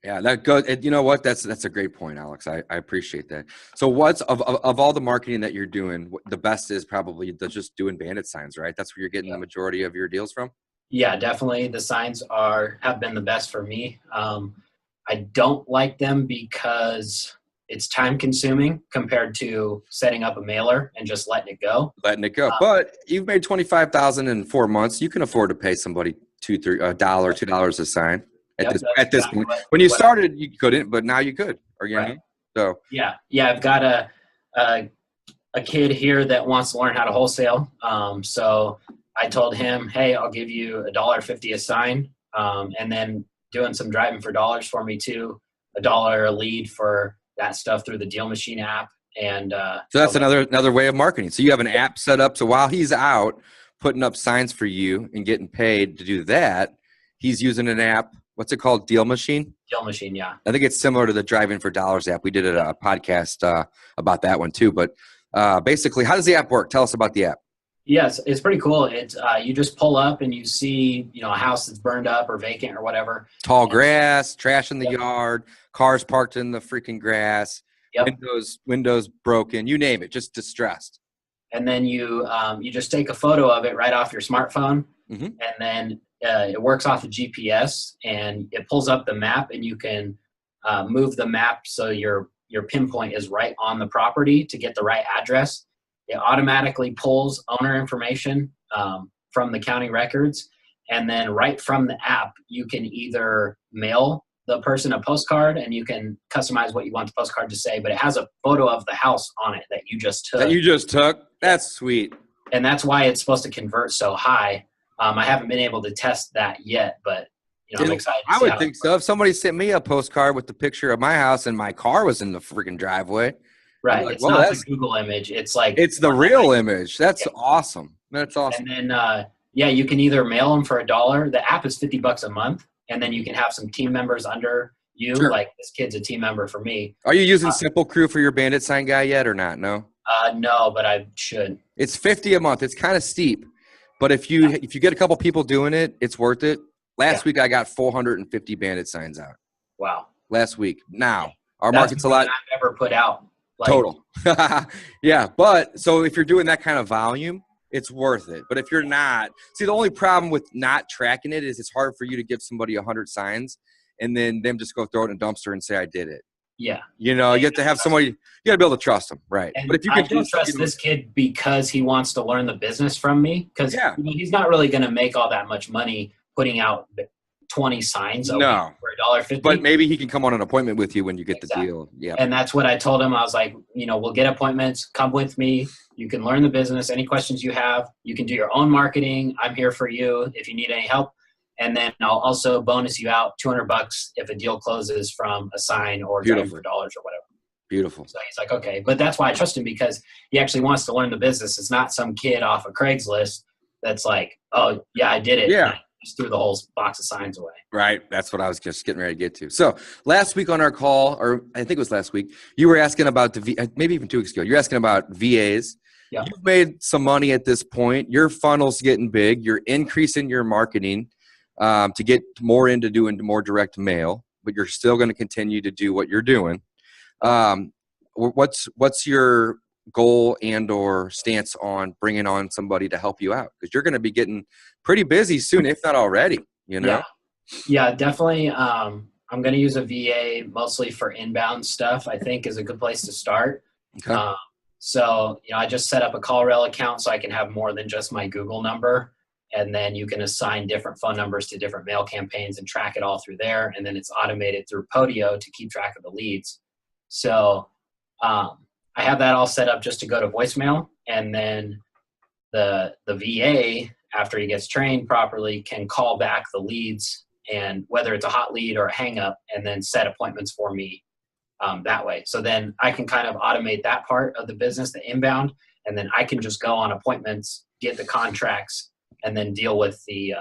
that goes. You know what? That's a great point, Alex. I appreciate that. So what's of all the marketing that you're doing, the best is probably just doing Bandit signs, right? That's where you're getting the majority of your deals from. Yeah, definitely. The signs have been the best for me. I don't like them because it's time consuming compared to setting up a mailer and just letting it go. But you've made $25,000 in 4 months. You can afford to pay somebody $2 a sign at this point. When you started, you couldn't, but now you could. So yeah. I've got a kid here that wants to learn how to wholesale. So I told him, hey, I'll give you $1.50 a sign, and then doing some driving for dollars for me too, $1 a lead for that stuff through the Deal Machine app. And so that's another way of marketing. So you have an app set up. So while he's out putting up signs for you and getting paid to do that, he's using an app. What's it called? Deal Machine? Deal Machine, yeah. I think it's similar to the Driving for Dollars app. We did a podcast about that one too. But basically, how does the app work? Tell us about the app. Yes, it's pretty cool. It's you just pull up and you see, a house that's burned up or vacant or whatever. Tall grass, trash in the yard, cars parked in the freaking grass, windows broken, you name it, just distressed. And then you just take a photo of it right off your smartphone, and then it works off of GPS and it pulls up the map, and you can move the map so your pinpoint is right on the property to get the right address. It automatically pulls owner information from the county records. And then right from the app, you can either mail the person a postcard, and you can customize what you want the postcard to say, but it has a photo of the house on it that you just took. That's sweet. And that's why it's supposed to convert so high. I haven't been able to test that yet, but I'm excited to see. I would think so. If somebody sent me a postcard with the picture of my house and my car was in the freaking driveway. Right. It's not the Google image. It's like it's the real image. That's awesome. That's awesome. And then you can either mail them for $1. The app is $50 a month, and then you can have some team members under you. Sure. Like this kid's a team member for me. Are you using Simple Crew for your Bandit sign guy yet or not? No. No, but I should. It's $50 a month. It's kind of steep, but if you get a couple people doing it, it's worth it. Last week I got 450 Bandit signs out. Wow. Last week. Now our market's a lot. I've ever put out. Total. Yeah. But so if you're doing that kind of volume, it's worth it. But if you're not, see, the only problem with not tracking it is it's hard for you to give somebody 100 signs and then them just go throw it in a dumpster and say, I did it. Yeah. You have to have somebody, you got to be able to trust them. Right. And but if you can trust this kid because he wants to learn the business from me, because he's not really going to make all that much money putting out 20 signs a week for $1.50. But maybe he can come on an appointment with you when you get the deal. Yeah. And that's what I told him. I was like, we'll get appointments. Come with me. You can learn the business. Any questions you have, you can do your own marketing. I'm here for you if you need any help. And then I'll also bonus you out $200 if a deal closes from a sign or driving for dollars or whatever. Beautiful. So he's like, okay. But that's why I trust him, because he actually wants to learn the business. It's not some kid off of Craigslist that's like, oh, yeah, I did it. Yeah. Just threw the whole box of signs away. Right. That's what I was just getting ready to get to. So last week on our call, or I think it was last week, you were asking about maybe even 2 weeks ago, you're asking about VAs. Yeah. You've made some money at this point. Your funnel's getting big. You're increasing your marketing to get more into doing more direct mail, but you're still going to continue to do what you're doing. What's your goal and or stance on bringing on somebody to help you out? Because you're going to be getting pretty busy soon, if not already, Yeah, definitely. I'm going to use a VA mostly for inbound stuff, I think is a good place to start. Okay. So, I just set up a CallRail account so I can have more than just my Google number. And then you can assign different phone numbers to different mail campaigns and track it all through there. And then it's automated through Podio to keep track of the leads. So I have that all set up just to go to voicemail. And then the VA, after he gets trained properly, can call back the leads, and whether it's a hot lead or a hang up, and then set appointments for me that way. So then I can kind of automate that part of the business, the inbound, and then I can just go on appointments, get the contracts, and then deal with the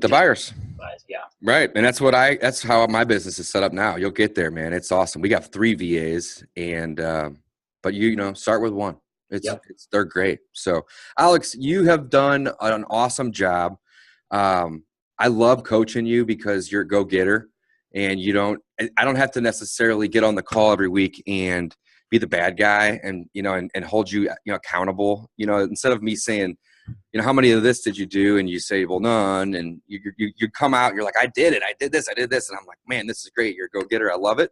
buyers. Yeah. Right. And that's how my business is set up now. You'll get there, man. It's awesome. We got 3 VAs and, but start with one. They're great. So Alex, you have done an awesome job. I love coaching you because you're a go-getter, and I don't have to necessarily get on the call every week and be the bad guy and hold you accountable. Instead of me saying, how many of this did you do? And you say, well, none. And you come out and you're like, I did it. I did this. And I'm like, man, this is great. You're a go-getter. I love it.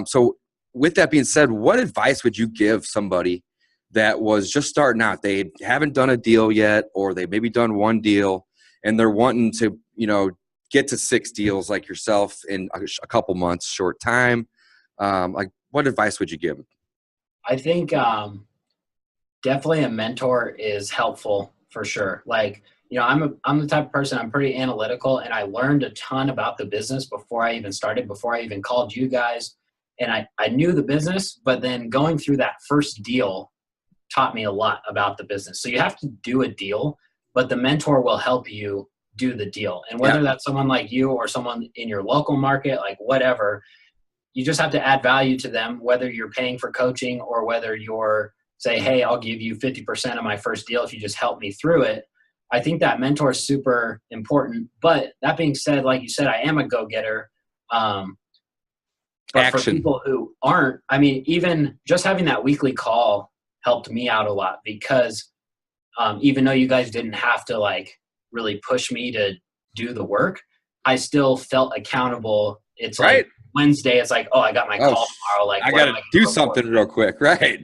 So with that being said, what advice would you give somebody that was just starting out? They haven't done a deal yet, or they maybe done one deal and they're wanting to, get to 6 deals like yourself in a couple months, short time. Like, what advice would you give them? I think definitely a mentor is helpful for sure. Like, I'm the type of person, I'm pretty analytical, and I learned a ton about the business before I even called you guys. And I knew the business, but then going through that first deal taught me a lot about the business. So you have to do a deal, but the mentor will help you do the deal. And whether that's someone like you or someone in your local market, like whatever, you just have to add value to them, whether you're paying for coaching or whether you're say, hey, I'll give you 50% of my first deal if you just help me through it. I think that mentor is super important. But that being said, like you said, I am a go-getter. But for people who aren't, even just having that weekly call helped me out a lot, because even though you guys didn't have to really push me to do the work, I still felt accountable. It's right. Wednesday, it's like, I got my call tomorrow. Like, I got to do something real quick. Right.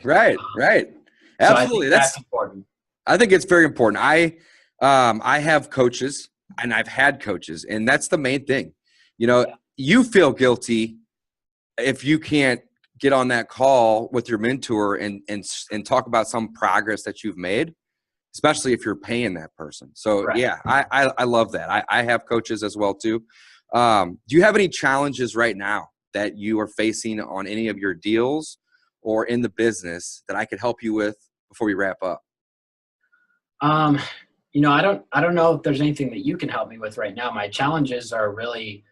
Absolutely. So that's important. I think it's very important. I have coaches and I've had coaches, and that's the main thing. You feel guilty if you can't get on that call with your mentor and talk about some progress that you've made, especially if you're paying that person. So right. Yeah, I love that. I have coaches as well too. Do you have any challenges right now that you are facing on any of your deals or in the business that I could help you with before we wrap up? I don't know if there's anything that you can help me with right now. My challenges are really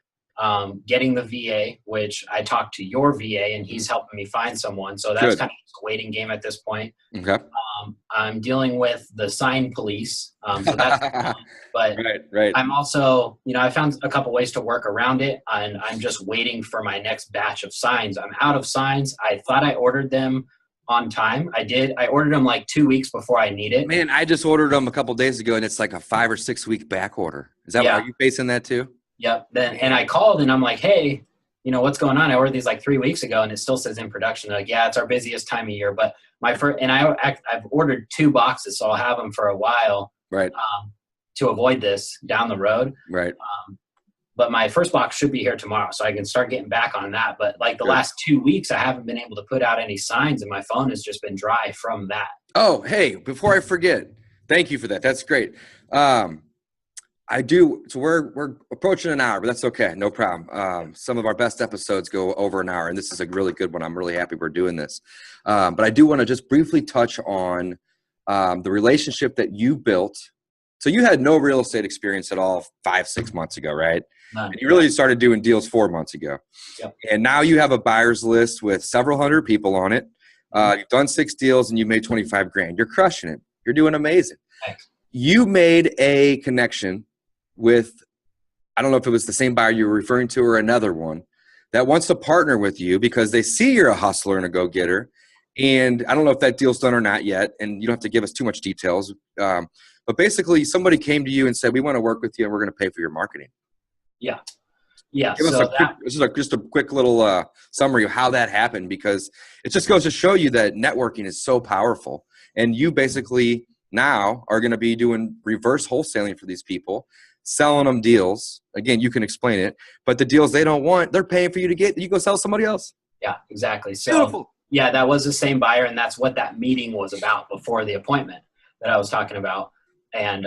getting the VA, which I talked to your VA and he's helping me find someone. So that's kind of a waiting game at this point. Okay. I'm dealing with the sign police. So that's but right. I'm also, I found a couple ways to work around it, and I'm just waiting for my next batch of signs. I'm out of signs. I thought I ordered them on time. I did. I ordered them 2 weeks before I need it. Man, I just ordered them a couple days ago, and it's like a 5 or 6 week back order. Is that are you facing that too? Yep. And I called and I'm like, hey, what's going on? I ordered these 3 weeks ago and it still says in production. They're like, yeah, it's our busiest time of year. But I've ordered 2 boxes, so I'll have them for a while. Right. To avoid this down the road. Right. But my first box should be here tomorrow, so I can start getting back on that. But the last 2 weeks, I haven't been able to put out any signs, and my phone has just been dry from that. Oh, hey, before I forget, thank you for that. That's great. I do. So we're approaching an hour, but that's okay. No problem. Some of our best episodes go over an hour, and this is a really good one. I'm really happy we're doing this. But I do want to just briefly touch on the relationship that you built. So you had no real estate experience at all 5-6 months ago, right? None. And you really started doing deals 4 months ago. Yep. And now you have a buyer's list with several hundred people on it. You've done 6 deals and you made $25,000. You're crushing it. You're doing amazing. Thanks. You made a connection with, I don't know if it was the same buyer you were referring to or another one, that wants to partner with you because they see you're a hustler and a go-getter. And I don't know if that deal's done or not yet, and you don't have to give us too much details. But basically, somebody came to you and said, we want to work with you and we're going to pay for your marketing. Yeah. Yeah. Give us just a quick little summary of how that happened, because it just goes to show you that networking is so powerful. And you basically now are going to be doing reverse wholesaling for these people, selling them deals. Again, you can explain it, but the deals they don't want, they're paying for you to get. You go sell somebody else. Yeah, exactly. So beautiful. Yeah, that was the same buyer, and that's what that meeting was about before the appointment. that I was talking about. And,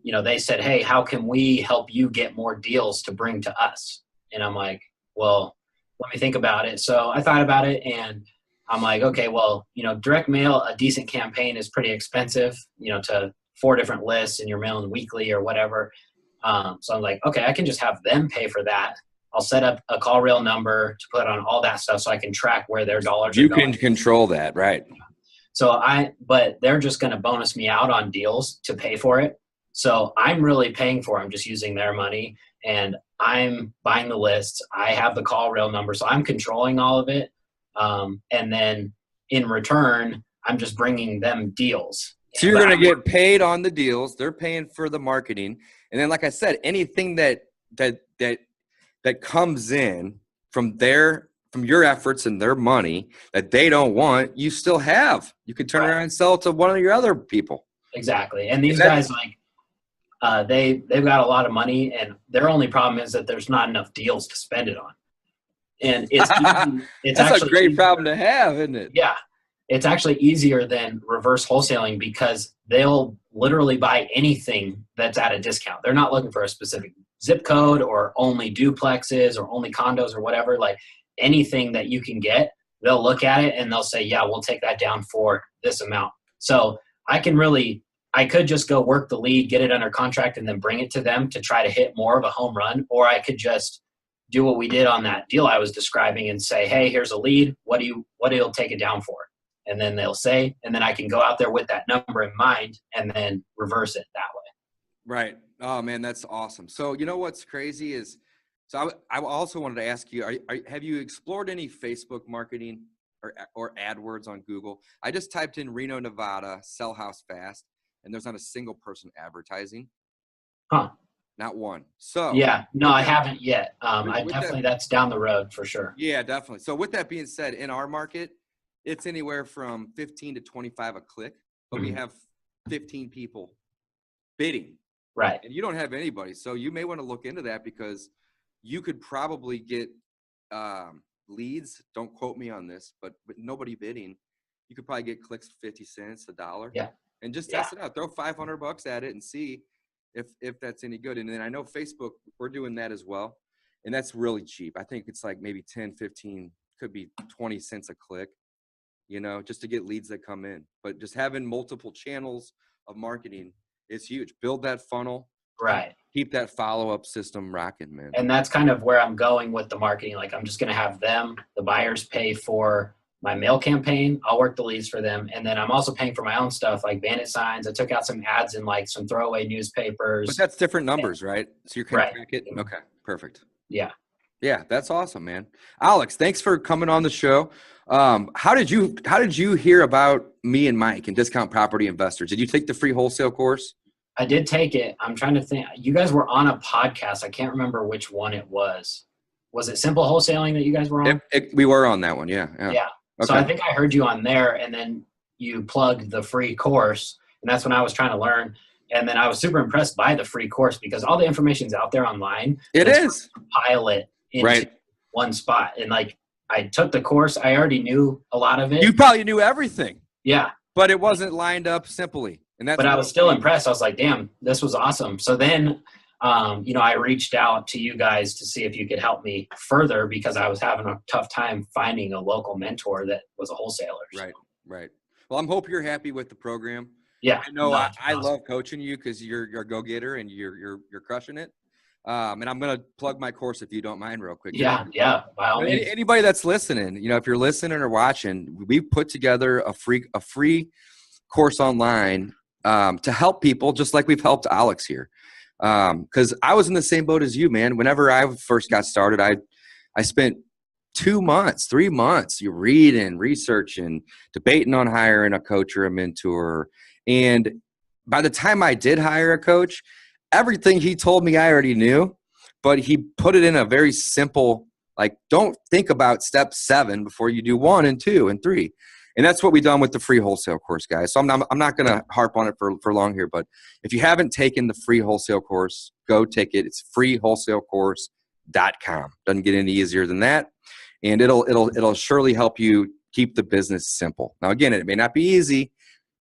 you know, they said, hey, how can we help you get more deals to bring to us? And I'm like, well, let me think about it. So I thought about it, and I'm like, okay, well, you know, direct mail, a decent campaign is pretty expensive, you know, to 4 different lists, and you're mailing weekly or whatever. So I'm like, okay, I can just have them pay for that. I'll set up a call reel number to put on all that stuff so I can track where their dollars are going. You can control that, right? So but they're just going to bonus me out on deals to pay for it. So I'm really paying for it. I'm just using their money, and I'm buying the lists. I have the call reel number, so I'm controlling all of it. And then in return, I'm just bringing them deals. So you're going to get paid on the deals. They're paying for the marketing. And then, like I said, anything that comes in from your efforts and their money that they don't want, you still have. You can turn around and sell it to one of your other people. Exactly. And these guys, like, they've got a lot of money, and their only problem is that there's not enough deals to spend it on. And it's that's actually a great problem to have, isn't it? Yeah. It's actually easier than reverse wholesaling because they'll literally buy anything that's at a discount. They're not looking for a specific zip code or only duplexes or only condos or whatever. Like, anything that you can get, they'll look at it and they'll say, yeah, we'll take that down for this amount. So I could just go work the lead, get it under contract, and then bring it to them to try to hit more of a home run. Or I could just do what we did on that deal I was describing and say, hey, here's a lead. What do you take it down for? And then they'll say, and then I can go out there with that number in mind and then reverse it that way. Right. Oh man, that's awesome. So you know what's crazy is, so I also wanted to ask you, have you explored any Facebook marketing or AdWords on Google? I just typed in Reno, Nevada, sell house fast, and there's not a single person advertising. Huh. Not one. So yeah, no, I haven't yet. That's down the road for sure. Yeah, definitely. So with that being said, in our market, it's anywhere from 15 to 25 a click, but we have 15 people bidding. Right. And you don't have anybody. So you may want to look into that, because you could probably get leads. Don't quote me on this, but with nobody bidding, you could probably get clicks 50 cents, $1. Yeah. And just test it out. Throw $500 at it and see if that's any good. And then I know Facebook, we're doing that as well. And that's really cheap. I think it's like maybe 10, 15, could be 20 cents a click, you know, just to get leads that come in. But just having multiple channels of marketing is huge. Build that funnel. Right. Keep that follow-up system rocking, man. And that's kind of where I'm going with the marketing. Like, I'm just going to have the buyers pay for my mail campaign. I'll work the leads for them. And then I'm also paying for my own stuff, like Bandit signs. I took out some ads in like some throwaway newspapers. But that's different numbers, right? So you're kind of track it. Okay, perfect. Yeah. Yeah, that's awesome, man. Alex, thanks for coming on the show. How did you hear about me and Mike and Discount Property Investors? Did you take the free wholesale course? I did take it. I'm trying to think. You guys were on a podcast. I can't remember which one it was. Was it Simple Wholesaling that you guys were on? We were on that one, yeah. Yeah. Okay. So I think I heard you on there, and then you plugged the free course, and that's when I was trying to learn. And then I was super impressed by the free course because all the information's out there online. It is. Compile it into one spot. And like, I took the course. I already knew a lot of it. You probably knew everything. Yeah. But it wasn't lined up simply. But I was still impressed. I was like, damn, this was awesome. So then, I reached out to you guys to see if you could help me further because I was having a tough time finding a local mentor that was a wholesaler. So. Right. Well, I'm hope you're happy with the program. Yeah. I know I love coaching you because you're a go-getter and you're crushing it. And I'm going to plug my course if you don't mind real quick. Yeah. By all means. Anybody that's listening, if you're listening or watching, we put together a free course online to help people just like we've helped Alex here. Because I was in the same boat as you, man. Whenever I first got started, I spent 2 months, 3 months, you reading, researching, debating on hiring a coach or a mentor. And by the time I did hire a coach, everything he told me I already knew, but he put it in a very simple, like, don't think about step 7 before you do 1 and 2 and 3. And that's what we've done with the free wholesale course, guys. So I'm not going to harp on it for long here, but if you haven't taken the free wholesale course, go take it. It's freewholesalecourse.com. Doesn't get any easier than that. And it'll surely help you keep the business simple. Now, again, it may not be easy,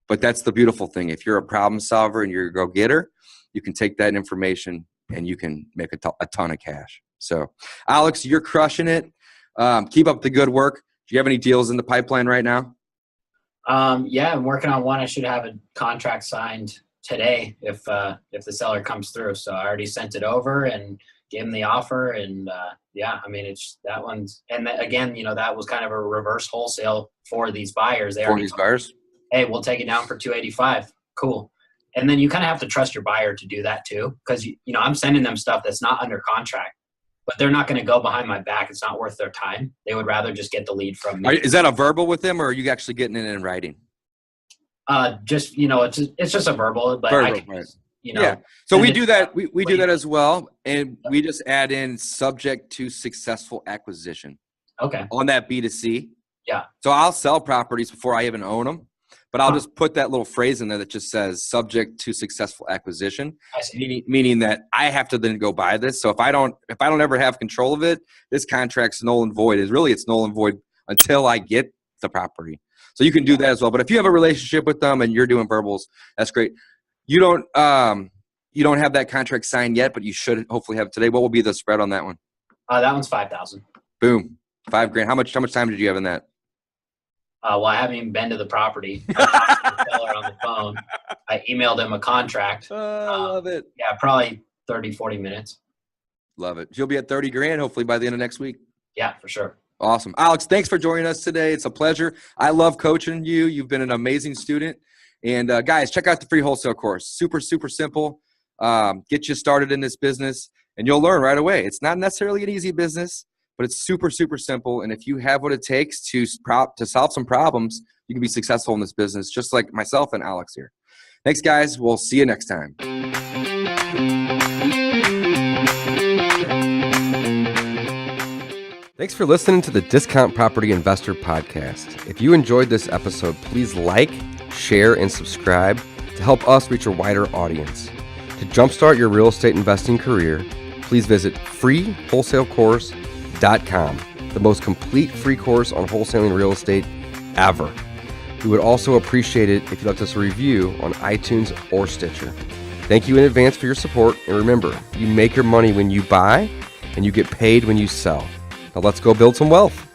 But that's the beautiful thing. If you're a problem solver and you're a go-getter, you can take that information and you can make a ton of cash. So, Alex, you're crushing it. Keep up the good work. Do you have any deals in the pipeline right now? Yeah, I'm working on one. I should have a contract signed today if the seller comes through. So I already sent it over and gave him the offer. And yeah, I mean, it's that one's, and again, that was kind of a reverse wholesale for these buyers. Buyers? Hey, we'll take it down for 285. Cool. And then you kind of have to trust your buyer to do that too. Cause I'm sending them stuff that's not under contract, but they're not going to go behind my back. It's not worth their time. They would rather just get the lead from me. Is that a verbal with them, or are you actually getting it in writing? Just, it's just a verbal, but verbal, I can, right. Yeah. So we do that. We do that as well. And we just add in subject to successful acquisition. Okay. On that B2C. Yeah. So I'll sell properties before I even own them, but I'll just put that little phrase in there that just says subject to successful acquisition, meaning that I have to then go buy this. So if I don't ever have control of it, this contract's null and void. It's null and void until I get the property. So you can do that as well. But if you have a relationship with them and you're doing Berbils, that's great. You don't have that contract signed yet, but you should hopefully have it today. What will be the spread on that one? That one's $5,000. Boom. $5,000. How much time did you have in that? Well, I haven't even been to the property. I talked to the seller on the phone. I emailed him a contract. I love it. Yeah, probably 30, 40 minutes. Love it. You'll be at $30,000 hopefully by the end of next week. Yeah, for sure. Awesome. Alex, thanks for joining us today. It's a pleasure. I love coaching you. You've been an amazing student. And guys, check out the free wholesale course. Super, super simple. Get you started in this business and you'll learn right away. It's not necessarily an easy business, but it's super, super simple. And if you have what it takes to solve some problems, you can be successful in this business, just like myself and Alex here. Thanks, guys. We'll see you next time. Thanks for listening to the Discount Property Investor Podcast. If you enjoyed this episode, please like, share, and subscribe to help us reach a wider audience. To jumpstart your real estate investing career, please visit freewholesalecourse.com, the most complete free course on wholesaling real estate ever. We would also appreciate it if you left us a review on iTunes or Stitcher. Thank you in advance for your support, and remember, you make your money when you buy, and you get paid when you sell. Now let's go build some wealth.